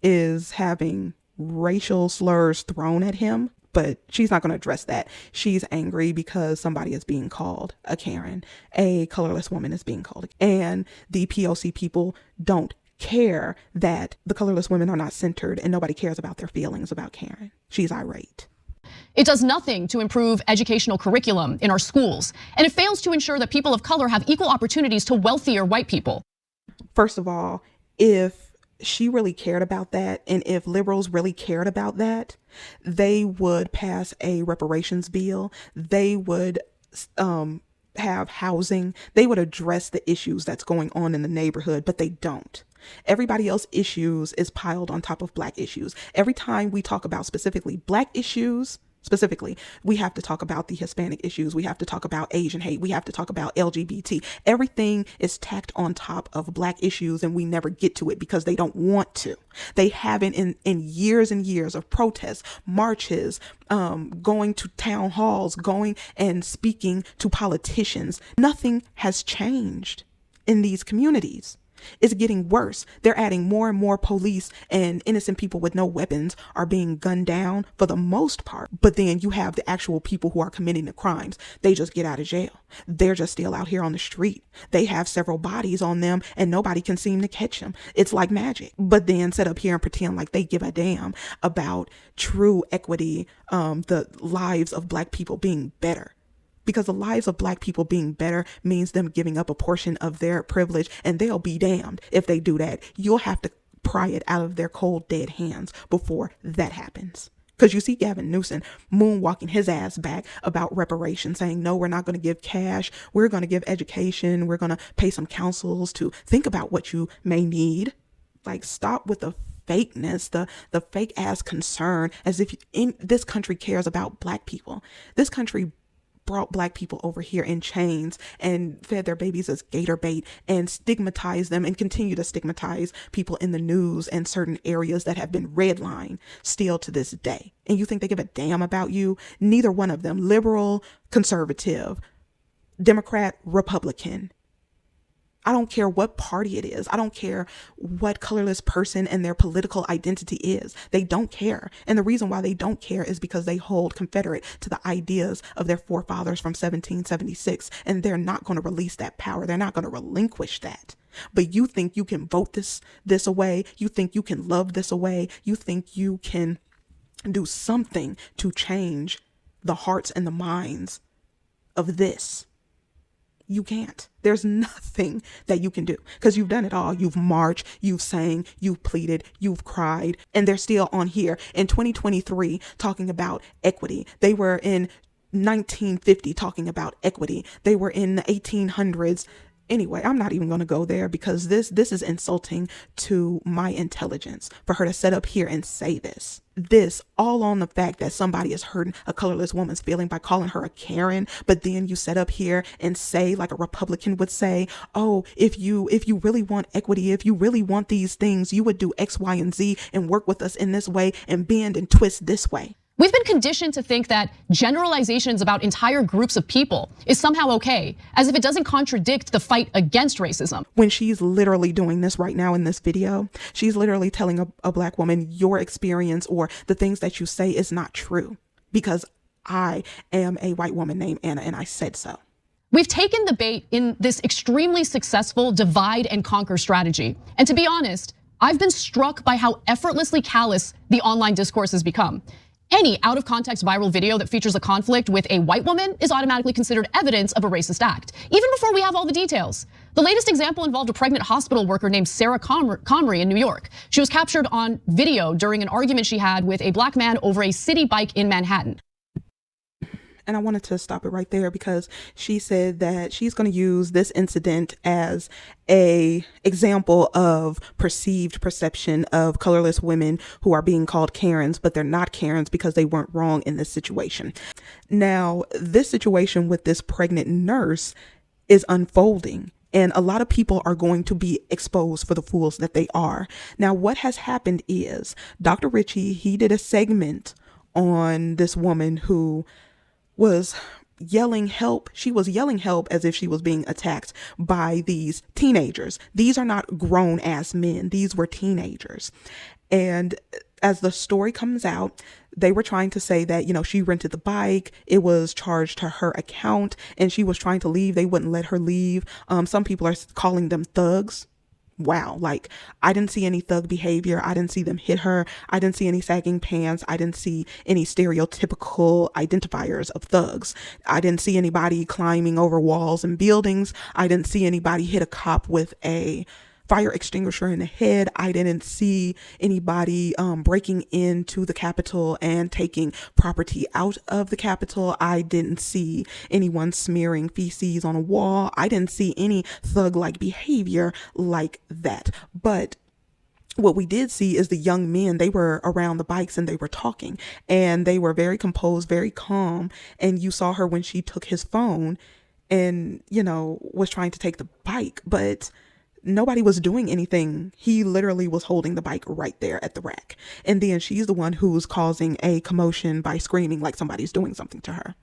is having racial slurs thrown at him, but she's not going to address that. She's angry because somebody is being called a Karen. A colorless woman is being called. And the POC people don't care that the colorless women are not centered, and nobody cares about their feelings about Karen. She's irate. It does nothing to improve educational curriculum in our schools, and it fails to ensure that people of color have equal opportunities to wealthier white people. First of all, if she really cared about that, and if liberals really cared about that, they would pass a reparations bill. They would have housing. They would address the issues that's going on in the neighborhood, but they don't. Everybody else's issues is piled on top of black issues. Every time we talk about specifically black issues, specifically, we have to talk about the Hispanic issues. We have to talk about Asian hate. We have to talk about LGBT. Everything is tacked on top of black issues, and we never get to it because they don't want to. They haven't in years and years of protests, marches, going to town halls, going and speaking to politicians. Nothing has changed in these communities. It's getting worse. They're adding more and more police, and innocent people with no weapons are being gunned down for the most part. But then you have the actual people who are committing the crimes. They just get out of jail. They're just still out here on the street. They have several bodies on them, and nobody can seem to catch them. It's like magic. But then sit up here and pretend like they give a damn about true equity, the lives of black people being better. Because the lives of black people being better means them giving up a portion of their privilege, and they'll be damned if they do that. You'll have to pry it out of their cold, dead hands before that happens. Because you see Gavin Newsom moonwalking his ass back about reparations, saying, no, we're not going to give cash. We're going to give education. We're going to pay some councils to think about what you may need. Like, stop with the fakeness, the fake ass concern, as if in this country cares about black people. This country brought black people over here in chains and fed their babies as gator bait and stigmatized them and continue to stigmatize people in the news and certain areas that have been redlined still to this day. And you think they give a damn about you? Neither one of them, liberal, conservative, Democrat, Republican. I don't care what party it is. I don't care what colorless person and their political identity is. They don't care. And the reason why they don't care is because they hold Confederate to the ideas of their forefathers from 1776. And they're not going to release that power. They're not going to relinquish that. But you think you can vote this away. You think you can love this away. You think you can do something to change the hearts and the minds of this. You can't. There's nothing that you can do because you've done it all. You've marched, you've sang, you've pleaded, you've cried, and they're still on here in 2023 talking about equity. They were in 1950 talking about equity. They were in the 1800s. Anyway, I'm not even going to go there because this is insulting to my intelligence for her to sit up here and say this. This all on the fact that somebody is hurting a colorless woman's feeling by calling her a Karen, but then you sit up here and say, like a Republican would say, oh, if you really want equity, if you really want these things, you would do X, Y, and Z and work with us in this way and bend and twist this way. We've been conditioned to think that generalizations about entire groups of people is somehow okay, as if it doesn't contradict the fight against racism. When she's literally doing this right now in this video, she's literally telling a black woman, your experience or the things that you say is not true because I am a white woman named Anna and I said so. We've taken the bait in this extremely successful divide and conquer strategy. And to be honest, I've been struck by how effortlessly callous the online discourse has become. Any out of context viral video that features a conflict with a white woman is automatically considered evidence of a racist act, even before we have all the details. The latest example involved a pregnant hospital worker named Sarah Comrie in New York. She was captured on video during an argument she had with a black man over a Citi bike in Manhattan. And I wanted to stop it right there because she said that she's going to use this incident as a example of perceived perception of colorless women who are being called Karens, but they're not Karens because they weren't wrong in this situation. Now, this situation with this pregnant nurse is unfolding. And a lot of people are going to be exposed for the fools that they are. Now, what has happened is Dr. Richie, he did a segment on this woman who was yelling help. She was yelling help as if she was being attacked by these teenagers. These are not grown ass men. These were teenagers. And as the story comes out, they were trying to say that, she rented the bike. It was charged to her account and she was trying to leave. They wouldn't let her leave. Some people are calling them thugs. Wow, like I didn't see any thug behavior. I didn't see them hit her. I didn't see any sagging pants. I didn't see any stereotypical identifiers of thugs. I didn't see anybody climbing over walls and buildings. I didn't see anybody hit a cop with a fire extinguisher in the head. I didn't see anybody breaking into the Capitol and taking property out of the Capitol. I didn't see anyone smearing feces on a wall. I didn't see any thug-like behavior like that. But what we did see is the young men, they were around the bikes and they were talking and they were very composed, very calm. And you saw her when she took his phone and, was trying to take the bike, but nobody was doing anything. He literally was holding the bike right there at the rack. And then she's the one who's causing a commotion by screaming like somebody's doing something to her.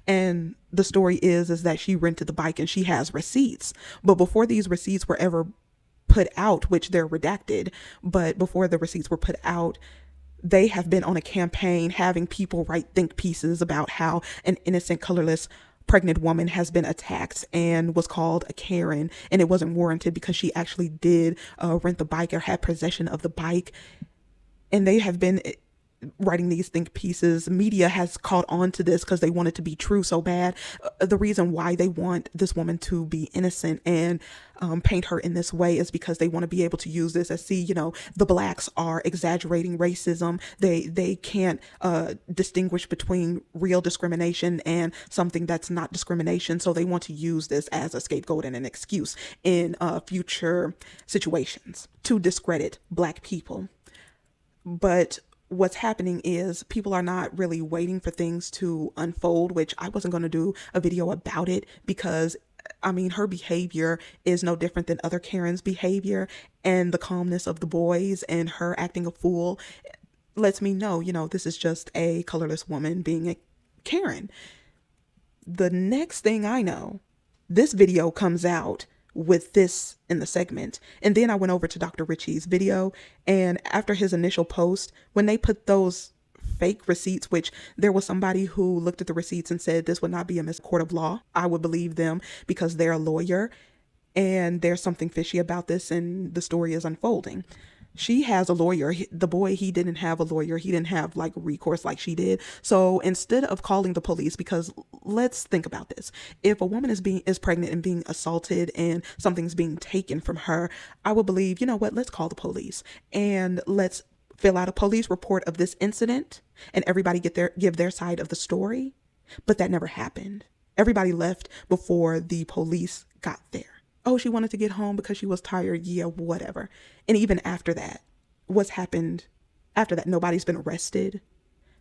And the story is that she rented the bike and she has receipts. But before these receipts were ever put out, which they're redacted, but before the receipts were put out, they have been on a campaign having people write think pieces about how an innocent colorless pregnant woman has been attacked and was called a Karen, and it wasn't warranted because she actually did rent the bike or had possession of the bike. And they have been writing these think pieces. Media has caught on to this because they want it to be true so bad. The reason why they want this woman to be innocent and paint her in this way is because they want to be able to use this as, see, the blacks are exaggerating racism. They can't distinguish between real discrimination and something that's not discrimination. So they want to use this as a scapegoat and an excuse in future situations to discredit black people. But what's happening is people are not really waiting for things to unfold, which I wasn't going to do a video about it because her behavior is no different than other Karen's behavior, and the calmness of the boys and her acting a fool lets me know, this is just a colorless woman being a Karen. The next thing I know, this video comes out with this in the segment. And then I went over to Dr. Richie's video, and after his initial post, when they put those fake receipts, which there was somebody who looked at the receipts and said this would not be a miscourt of law, I would believe them because they're a lawyer and there's something fishy about this and the story is unfolding. She has a lawyer. The boy, he didn't have a lawyer. He didn't have like recourse like she did. So instead of calling the police, because let's think about this. If a woman is pregnant and being assaulted and something's being taken from her, I would believe, you know what, let's call the police and let's fill out a police report of this incident and everybody give their side of the story. But that never happened. Everybody left before the police got there. Oh, she wanted to get home because she was tired. Yeah, whatever. And even after that, what's happened after that? Nobody's been arrested.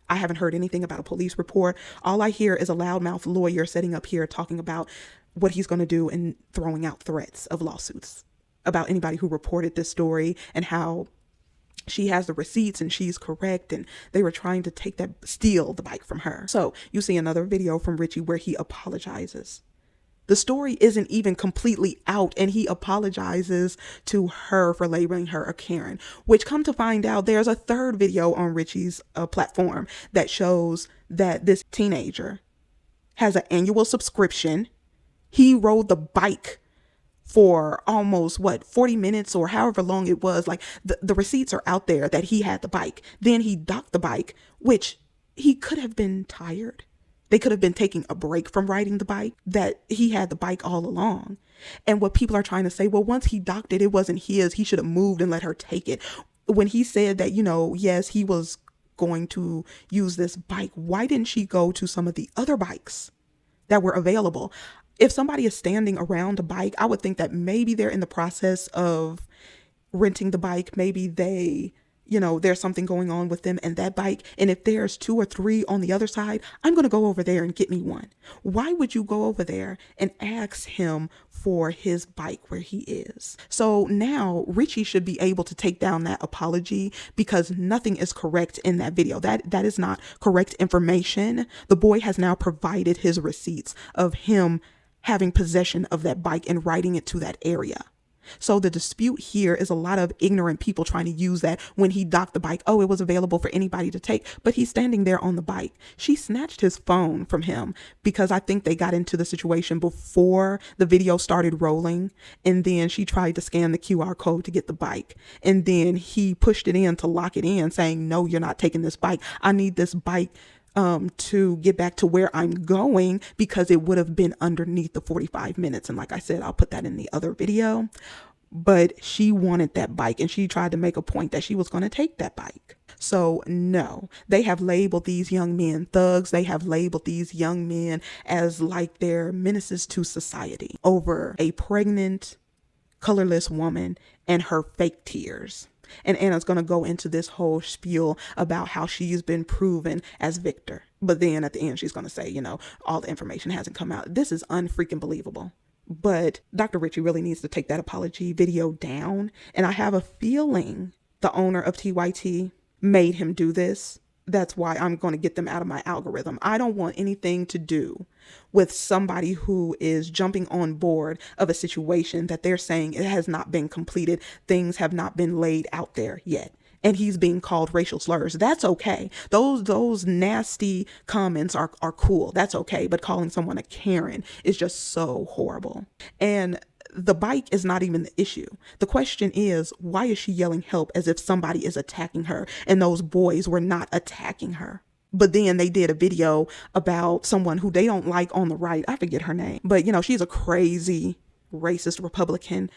I haven't heard anything about a police report. All I hear is a loudmouth lawyer sitting up here talking about what he's going to do and throwing out threats of lawsuits about anybody who reported this story and how she has the receipts and she's correct and they were trying to steal the bike from her. So you see another video from Richie where he apologizes. The story isn't even completely out and he apologizes to her for labeling her a Karen, which come to find out there's a third video on Richie's platform that shows that this teenager has an annual subscription. He rode the bike for almost 40 minutes or however long it was. Like the receipts are out there that he had the bike. Then he docked the bike, which he could have been tired. They could have been taking a break from riding the bike, that he had the bike all along. And what people are trying to say, well, once he docked it, it wasn't his. He should have moved and let her take it. When he said that, yes, he was going to use this bike, why didn't she go to some of the other bikes that were available? If somebody is standing around a bike, I would think that maybe they're in the process of renting the bike. Maybe there's something going on with them and that bike. And if there's 2 or 3 on the other side, I'm going to go over there and get me one. Why would you go over there and ask him for his bike where he is? So now Richie should be able to take down that apology because nothing is correct in that video. That is not correct information. The boy has now provided his receipts of him having possession of that bike and riding it to that area. So the dispute here is a lot of ignorant people trying to use that when he docked the bike. Oh, it was available for anybody to take, but he's standing there on the bike. She snatched his phone from him because I think they got into the situation before the video started rolling. And then she tried to scan the QR code to get the bike. And then he pushed it in to lock it in saying, no, you're not taking this bike. I need this bike to get back to where I'm going because it would have been underneath the 45 minutes. And like I said, I'll put that in the other video, but she wanted that bike and she tried to make a point that she was going to take that bike. So no, they have labeled these young men thugs. They have labeled these young men as like they're menaces to society over a pregnant, colorless woman and her fake tears. And Anna's going to go into this whole spiel about how she's been proven as victor. But then at the end, she's going to say, all the information hasn't come out. This is unfreaking believable. But Dr. Richie really needs to take that apology video down. And I have a feeling the owner of TYT made him do this. That's why I'm going to get them out of my algorithm. I don't want anything to do with somebody who is jumping on board of a situation that they're saying it has not been completed. Things have not been laid out there yet. And he's being called racial slurs. That's okay. Those nasty comments are cool. That's okay. But calling someone a Karen is just so horrible. And the bike is not even the issue. The question is, why is she yelling help as if somebody is attacking her and those boys were not attacking her? But then they did a video about someone who they don't like on the right. I forget her name, but she's a crazy racist Republican.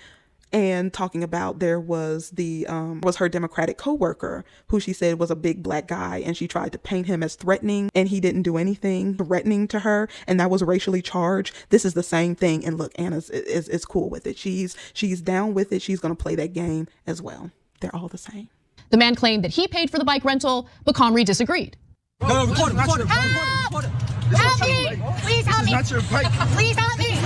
And talking about there was her Democratic coworker who she said was a big black guy, and she tried to paint him as threatening, and he didn't do anything threatening to her, and that was racially charged. This is the same thing, and look, Anna is cool with it. She's down with it. She's going to play that game as well. They're all the same. The man claimed that he paid for the bike rental, but Comrie disagreed. No, record it. Help me! Please help me! It's not your bike. Please help me! It's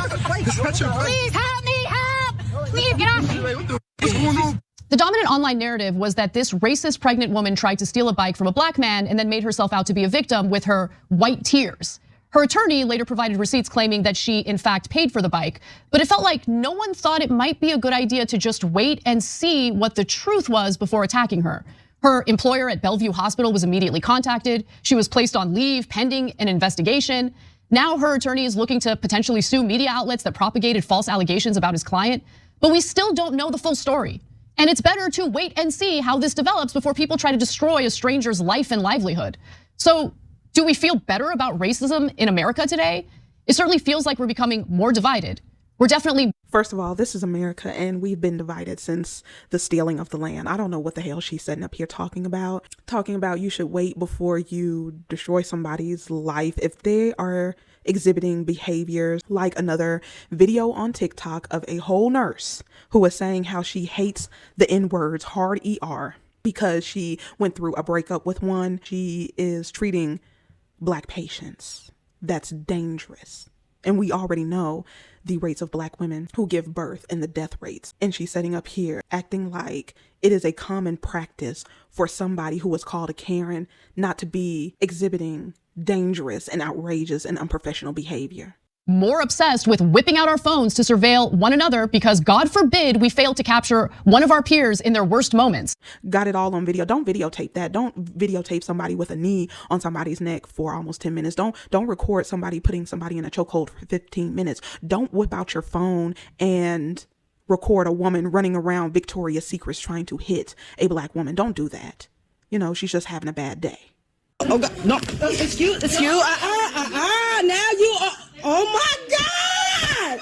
not your bike. Please help me! Help! Please get off me! What's going on? The dominant online narrative was that this racist pregnant woman tried to steal a bike from a black man and then made herself out to be a victim with her white tears. Her attorney later provided receipts claiming that she in fact paid for the bike, but it felt like no one thought it might be a good idea to just wait and see what the truth was before attacking her. Her employer at Bellevue Hospital was immediately contacted. She was placed on leave pending an investigation. Now her attorney is looking to potentially sue media outlets that propagated false allegations about his client, but we still don't know the full story. And it's better to wait and see how this develops before people try to destroy a stranger's life and livelihood. So do we feel better about racism in America today? It certainly feels like we're becoming more divided. We're definitely— First of all, this is America, and we've been divided since the stealing of the land. I don't know what the hell she's sitting up here talking about. Talking about you should wait before you destroy somebody's life if they are exhibiting behaviors like another video on TikTok of a whole nurse who was saying how she hates the N-words, hard ER, because she went through a breakup with one. She is treating Black patients. That's dangerous. And we already know the rates of Black women who give birth and the death rates. And she's sitting up here acting like it is a common practice for somebody who is called a Karen not to be exhibiting dangerous and outrageous and unprofessional behavior. More obsessed with whipping out our phones to surveil one another because God forbid we fail to capture one of our peers in their worst moments. Got it all on video. Don't videotape that. Don't videotape somebody with a knee on somebody's neck for almost 10 minutes. Don't record somebody putting somebody in a chokehold for 15 minutes. Don't whip out your phone and record a woman running around Victoria's Secrets trying to hit a Black woman. Don't do that. You know, she's just having a bad day. Oh God, no, it's you. Now you are, oh my God.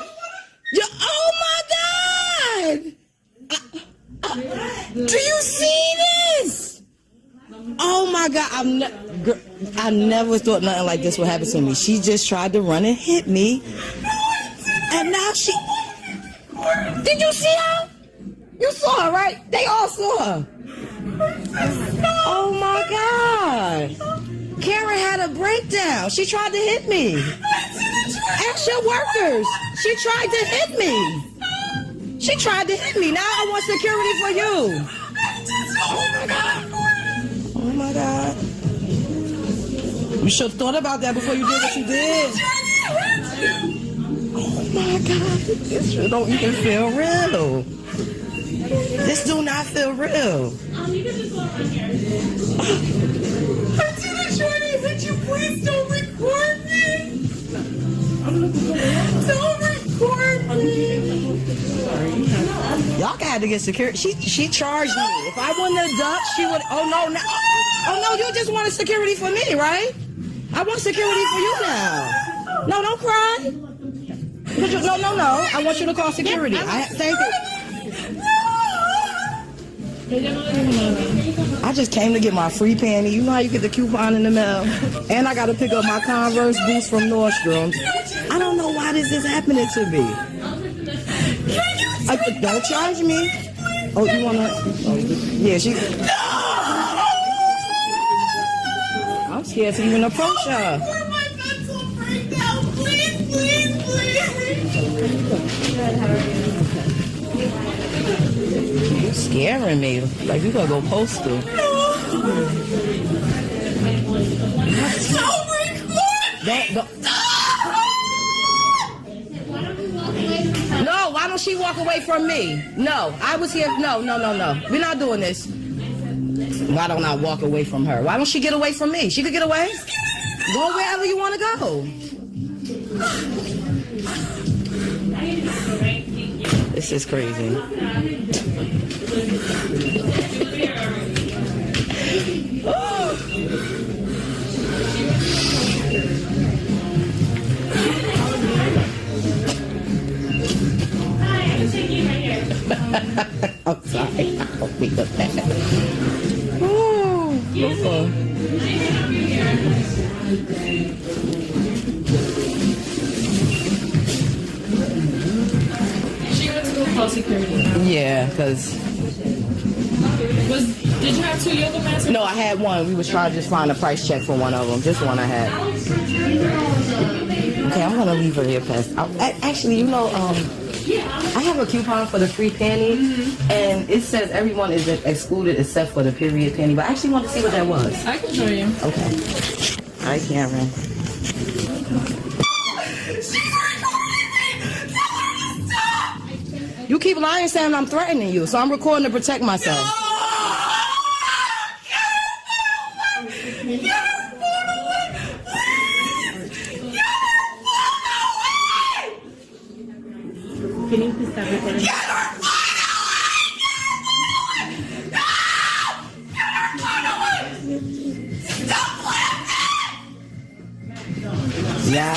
Oh my God. Do you see this? Oh my God, I never thought nothing like this would happen to me. She just tried to run and hit me. And now did you see her? You saw her, right? They all saw her. Oh my God. Karen had a breakdown. She tried to hit me. Ask your workers. She tried to hit me. She tried to hit me. Now I want security for you. Oh my God. Oh my God. You should have thought about that before you did what you did. Oh my God. This sure don't even feel real. This do not feel real. You can just go around here. Shorty, would you please don't record me? Don't record me. Y'all had to get security. She charged me. If I wouldn't have ducked, she would. Oh no, you just wanted security for me, right? I want security for you now. No, don't cry. No. I want you to call security. Thank you. I just came to get my free panty. You know how you get the coupon in the mail? And I got to pick up my Converse boots from Nordstrom's. I don't know why this is happening to me. Don't charge me. Oh, you want to? Oh, yeah, she. I'm scared to even approach her. You're scaring me. Like you gonna go postal. No, why don't she walk away from me? No, I was here. No. We're not doing this. Why don't I walk away from her? Why don't she get away from me? She could get away. Go wherever you want to go. This is crazy. I'm sorry. I hope we look bad. Call security. Yeah, because did you have 2 yoga mats? No, I had one. We was trying to just find a price check for one of them. Just one I had. Okay, I'm gonna leave her here, past. Actually, you know, I have a coupon for the free panty, and it says everyone is excluded except for the period panty. But I actually want to see what that was. I can show you. Okay. Hi, Karen. You keep lying saying I'm threatening you, so I'm recording to protect myself. Can you please stop recording? Yeah.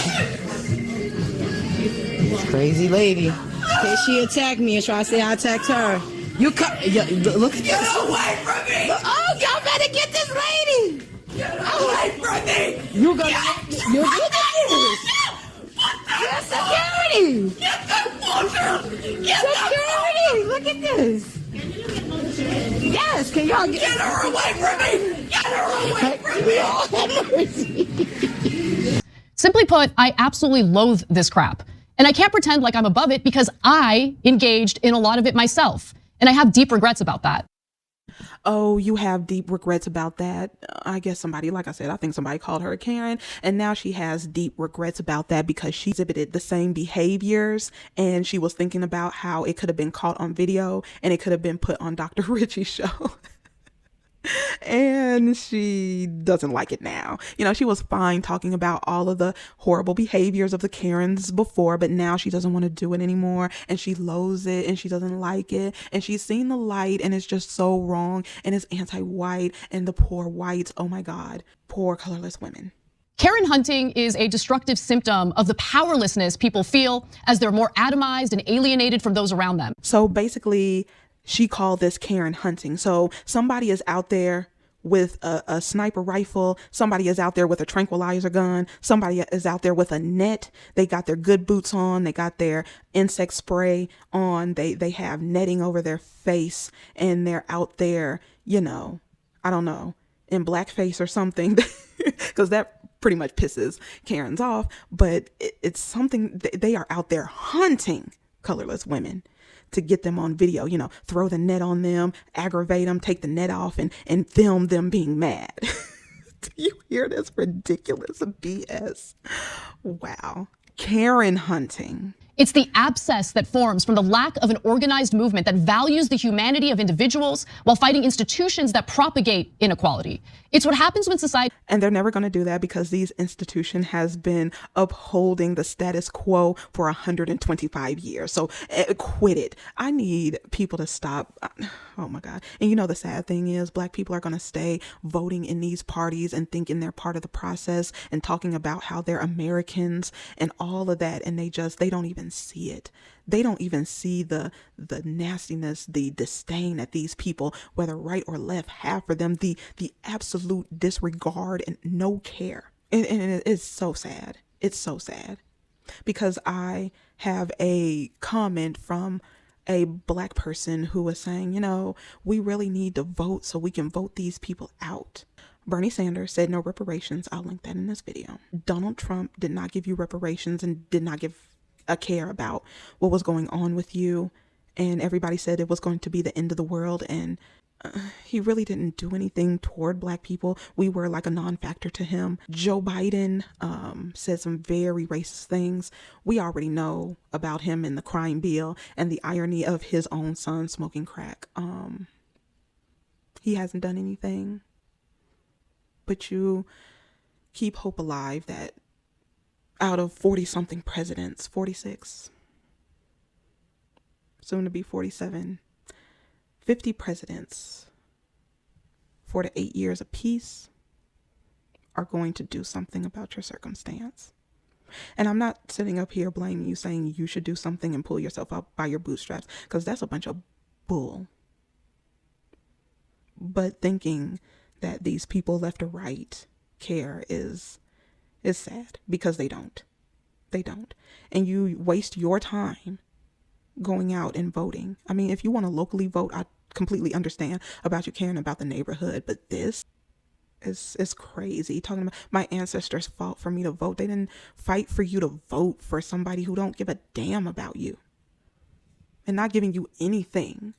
Crazy lady. Okay, she attacked me and try to say I attacked her. You come. Look at this. Get away from me! Oh, y'all better get this lady! Get away from me! You're gonna. You're gonna. Get security! Get that woman! Get security! Look at this. Yes, can y'all get her away from me? Get her away from me! Simply put, I absolutely loathe this crap. And I can't pretend like I'm above it because I engaged in a lot of it myself. And I have deep regrets about that. Oh, you have deep regrets about that. I guess somebody, like I said, I think somebody called her a Karen, and now she has deep regrets about that because she exhibited the same behaviors, and she was thinking about how it could have been caught on video and it could have been put on Dr. Richie's show. And she doesn't like it now. You know, she was fine talking about all of the horrible behaviors of the Karens before, but now she doesn't want to do it anymore, and she loathes it, and she doesn't like it, and she's seen the light, and it's just so wrong, and it's anti-white, and the poor whites, oh my God, poor colorless women. Karen hunting is a destructive symptom of the powerlessness people feel as they're more atomized and alienated from those around them. So basically, she called this Karen hunting. So somebody is out there with a sniper rifle. Somebody is out there with a tranquilizer gun. Somebody is out there with a net. They got their good boots on. They got their insect spray on. They have netting over their face, and they're out there, you know, I don't know, in blackface or something, because that pretty much pisses Karens off. But it's something, they are out there hunting colorless women to get them on video, you know, throw the net on them, aggravate them, take the net off, and film them being mad. Do you hear this ridiculous BS? Wow. Karen hunting. It's the abscess that forms from the lack of an organized movement that values the humanity of individuals while fighting institutions that propagate inequality. It's what happens when society— And they're never going to do that because these institution has been upholding the status quo for 125 years. So quit it. I need people to stop. Oh my God. And you know, the sad thing is Black people are going to stay voting in these parties and thinking they're part of the process and talking about how they're Americans and all of that. And they don't even see it. They don't even see the nastiness, the disdain that these people, whether right or left, have for them, the absolute disregard and no care. And it's so sad. It's so sad because I have a comment from a Black person who was saying, you know, we really need to vote so we can vote these people out. Bernie Sanders said no reparations. I'll link that in this video. Donald Trump did not give you reparations and did not give a care about what was going on with you, and everybody said it was going to be the end of the world, and he really didn't do anything toward Black people. We were like a non-factor to him. Joe Biden said some very racist things. We already know about him and the crime bill and the irony of his own son smoking crack. He hasn't done anything, but you keep hope alive that out of 40-something presidents, 46, soon to be 47, 50 presidents for the 8 years of peace are going to do something about your circumstance. And I'm not sitting up here blaming you, saying you should do something and pull yourself up by your bootstraps, because that's a bunch of bull. But thinking that these people left or right care is sad, because they don't. They don't. And you waste your time going out and voting. I mean, if you want to locally vote, I completely understand about you caring about the neighborhood, but this is crazy. Talking about my ancestors fought for me to vote. They didn't fight for you to vote for somebody who don't give a damn about you and not giving you anything.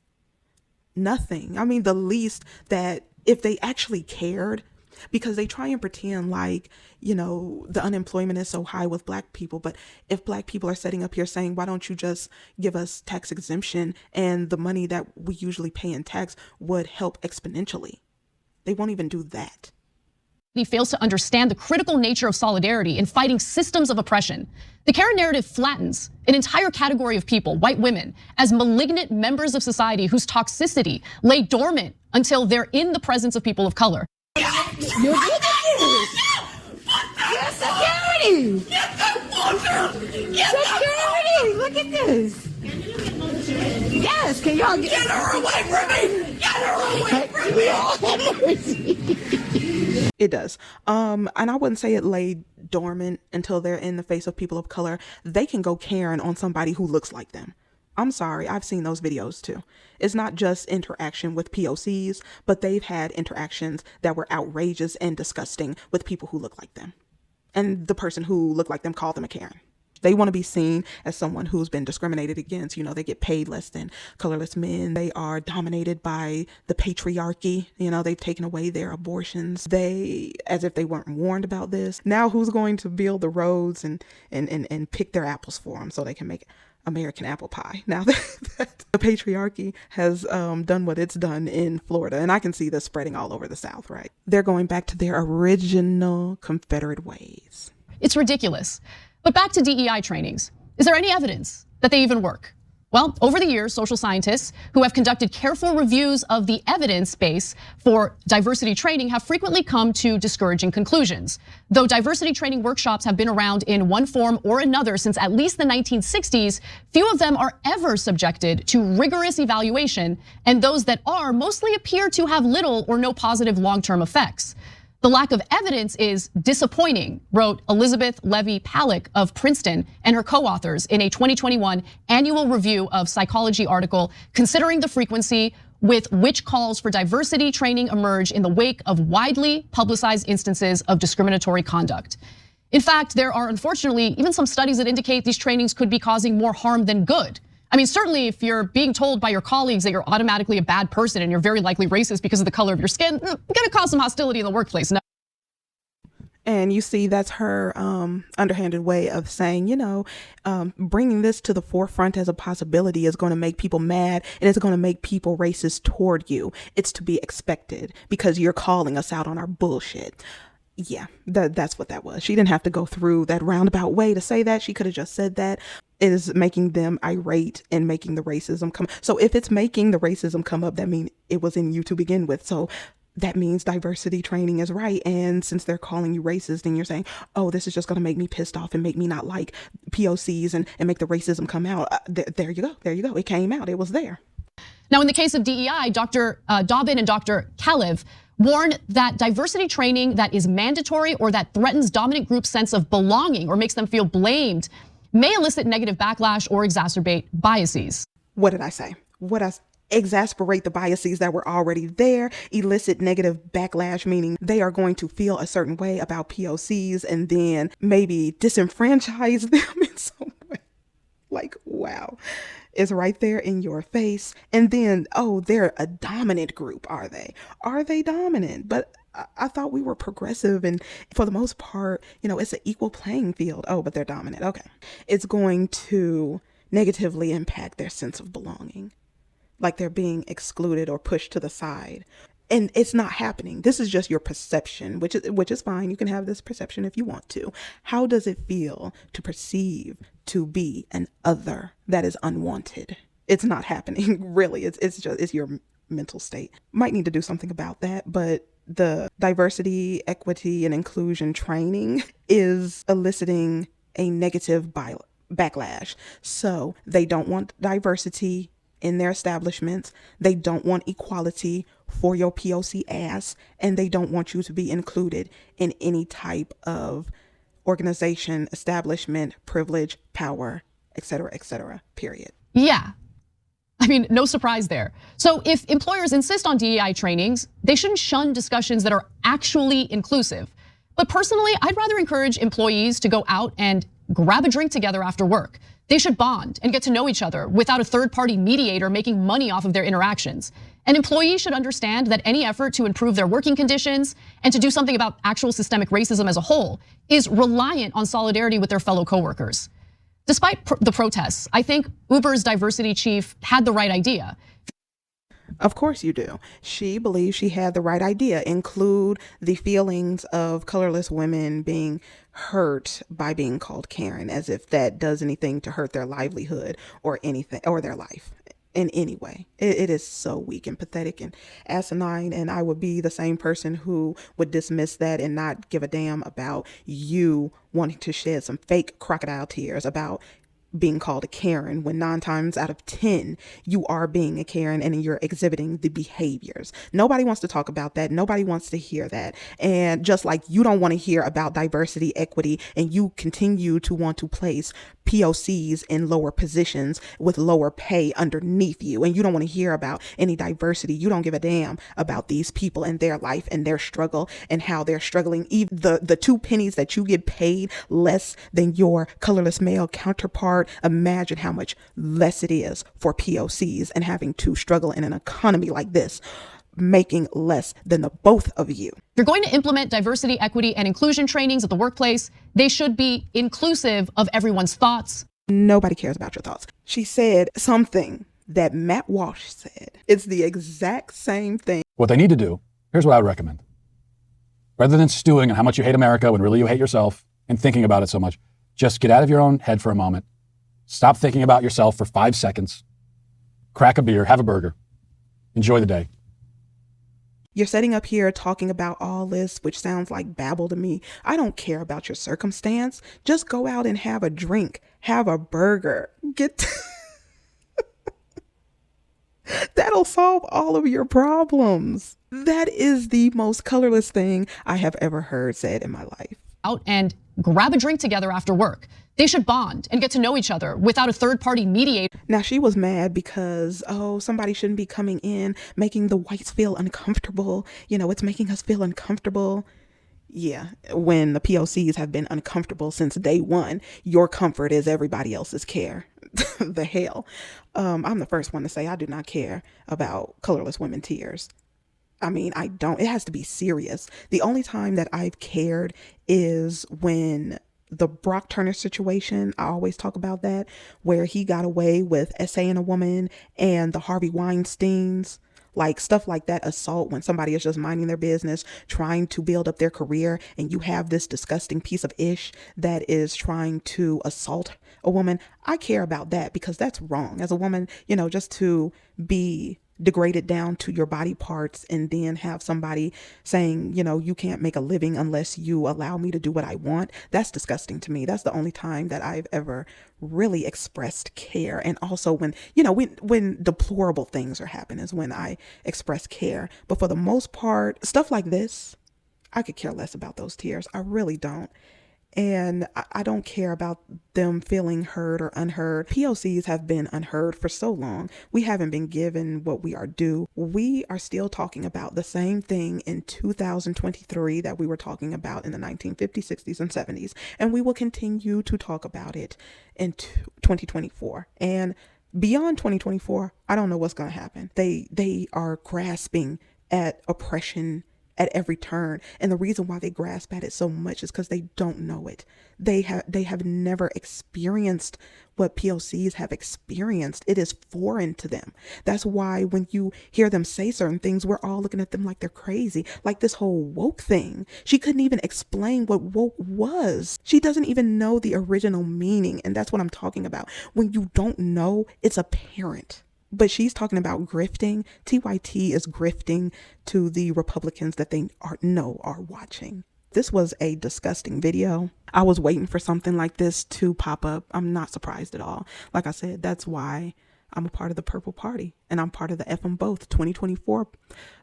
Nothing. I mean, the least that if they actually cared, because they try and pretend like, you know, the unemployment is so high with Black people. But if Black people are sitting up here saying, why don't you just give us tax exemption, and the money that we usually pay in tax would help exponentially, they won't even do that. He fails to understand the critical nature of solidarity in fighting systems of oppression. The Karen narrative flattens an entire category of people, white women, as malignant members of society whose toxicity lay dormant until they're in the presence of people of color. You're security! Security! Security! Look at this. Yes, can y'all get her away from me? Get her away from me! Oh, mercy. It does. And I wouldn't say it lay dormant until they're in the face of people of color. They can go Karen on somebody who looks like them. I'm sorry, I've seen those videos too. It's not just interaction with POCs, but they've had interactions that were outrageous and disgusting with people who look like them. And the person who looked like them called them a Karen. They want to be seen as someone who's been discriminated against. You know, they get paid less than colorless men. They are dominated by the patriarchy. You know, they've taken away their abortions. As if they weren't warned about this. Now who's going to build the roads and pick their apples for them so they can make American apple pie? Now that the patriarchy has done what it's done in Florida, and I can see this spreading all over the South, right? They're going back to their original Confederate ways. It's ridiculous. But back to DEI trainings. Is there any evidence that they even work? Well, over the years, social scientists who have conducted careful reviews of the evidence base for diversity training have frequently come to discouraging conclusions. Though diversity training workshops have been around in one form or another since at least the 1960s, few of them are ever subjected to rigorous evaluation, and those that are mostly appear to have little or no positive long-term effects. The lack of evidence is disappointing, wrote Elizabeth Levy-Palak of Princeton and her co-authors in a 2021 annual review of psychology article considering the frequency with which calls for diversity training emerge in the wake of widely publicized instances of discriminatory conduct. In fact, there are unfortunately even some studies that indicate these trainings could be causing more harm than good. I mean, certainly if you're being told by your colleagues that you're automatically a bad person and you're very likely racist because of the color of your skin, it's gonna cause some hostility in the workplace. No. And you see, that's her underhanded way of saying, you know, bringing this to the forefront as a possibility is going to make people mad and it's going to make people racist toward you. It's to be expected because you're calling us out on our bullshit. Yeah, that's what that was. She didn't have to go through that roundabout way to say that. She could have just said that. It is making them irate and making the racism come. So if it's making the racism come up, that means it was in you to begin with. So that means diversity training is right. And since they're calling you racist and you're saying, oh, this is just going to make me pissed off and make me not like POCs and make the racism come out. There you go. There you go. It came out. It was there. Now, in the case of DEI, Dr. Dobbin and Dr. Kalev warn that diversity training that is mandatory or that threatens dominant groups' sense of belonging or makes them feel blamed may elicit negative backlash or exacerbate biases. What did I say? Exasperate the biases that were already there, elicit negative backlash, meaning they are going to feel a certain way about POCs and then maybe disenfranchise them in some way. Like, wow, it's right there in your face. And then, oh, they're a dominant group, are they? Are they dominant? But I thought we were progressive and for the most part, you know, it's an equal playing field. Oh, but they're dominant. Okay. It's going to negatively impact their sense of belonging. Like they're being excluded or pushed to the side. And it's not happening. This is just your perception, which is fine. You can have this perception if you want to. How does it feel to perceive to be an other that is unwanted? It's not happening, really. It's your mental state. Might need to do something about that, but the diversity, equity, and inclusion training is eliciting a negative backlash. So they don't want diversity in their establishments. They don't want equality for your POC ass, and they don't want you to be included in any type of organization, establishment, privilege, power, etc., period. Yeah. I mean, no surprise there. So if employers insist on DEI trainings, they shouldn't shun discussions that are actually inclusive. But personally, I'd rather encourage employees to go out and grab a drink together after work. They should bond and get to know each other without a third-party mediator making money off of their interactions. And employees should understand that any effort to improve their working conditions and to do something about actual systemic racism as a whole is reliant on solidarity with their fellow coworkers. Despite the protests, I think Uber's diversity chief had the right idea. Of course you do. She believes she had the right idea. Include the feelings of colorless women being hurt by being called Karen, as if that does anything to hurt their livelihood or anything or their life. in any way. It is so weak and pathetic and asinine, and I would be the same person who would dismiss that and not give a damn about you wanting to shed some fake crocodile tears about being called a Karen, when 9 times out of 10 you are being a Karen and you're exhibiting the behaviors. Nobody wants to talk about that. Nobody wants to hear that. And just like you don't want to hear about diversity, equity, and you continue to want to place POCs in lower positions with lower pay underneath you, and you don't want to hear about any diversity. You don't give a damn about these people and their life and their struggle and how they're struggling. Even the 2 pennies that you get paid less than your colorless male counterpart, imagine how much less it is for POCs and having to struggle in an economy like this, making less than the both of you. If you're going to implement diversity, equity, and inclusion trainings at the workplace, they should be inclusive of everyone's thoughts. Nobody cares about your thoughts. She said something that Matt Walsh said. It's the exact same thing. What they need to do, here's what I would recommend. Rather than stewing on how much you hate America when really you hate yourself and thinking about it so much, just get out of your own head for a moment. Stop thinking about yourself for 5 seconds. Crack a beer, have a burger. Enjoy the day. You're sitting up here talking about all this, which sounds like babble to me. I don't care about your circumstance. Just go out and have a drink, have a burger. That'll solve all of your problems. That is the most colorless thing I have ever heard said in my life. Out and grab a drink together after work. They should bond and get to know each other without a third-party mediator. Now, she was mad because, somebody shouldn't be coming in, making the whites feel uncomfortable. It's making us feel uncomfortable. Yeah, when the POCs have been uncomfortable since day one, your comfort is everybody else's care. The hell. I'm the first one to say I do not care about colorless women tears. I mean, I don't. It has to be serious. The only time that I've cared is when the Brock Turner situation, I always talk about that, where he got away with essaying a woman, and the Harvey Weinsteins, like stuff like that, assault, when somebody is just minding their business, trying to build up their career, and you have this disgusting piece of ish that is trying to assault a woman. I care about that because that's wrong. As a woman, just to be degraded down to your body parts and then have somebody saying, you can't make a living unless you allow me to do what I want. That's disgusting to me. That's the only time that I've ever really expressed care. And also when deplorable things are happening is when I express care. But for the most part, stuff like this, I could care less about those tears. I really don't. And I don't care about them feeling heard or unheard. POCs have been unheard for so long. We haven't been given what we are due. We are still talking about the same thing in 2023 that we were talking about in the 1950s, 60s, and 70s. And we will continue to talk about it in 2024. And beyond 2024, I don't know what's going to happen. They are grasping at oppression at every turn. And the reason why they grasp at it so much is because they don't know it. They have never experienced what POCs have experienced. It is foreign to them. That's why when you hear them say certain things, we're all looking at them like they're crazy. Like this whole woke thing. She couldn't even explain what woke was. She doesn't even know the original meaning. And that's what I'm talking about. When you don't know, it's apparent. But she's talking about grifting. TYT is grifting to the Republicans that they know are watching. This was a disgusting video. I was waiting for something like this to pop up. I'm not surprised at all. Like I said, that's why I'm a part of the Purple Party and I'm part of the F 'em Both 2024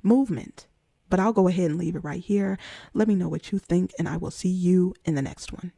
movement. But I'll go ahead and leave it right here. Let me know what you think and I will see you in the next one.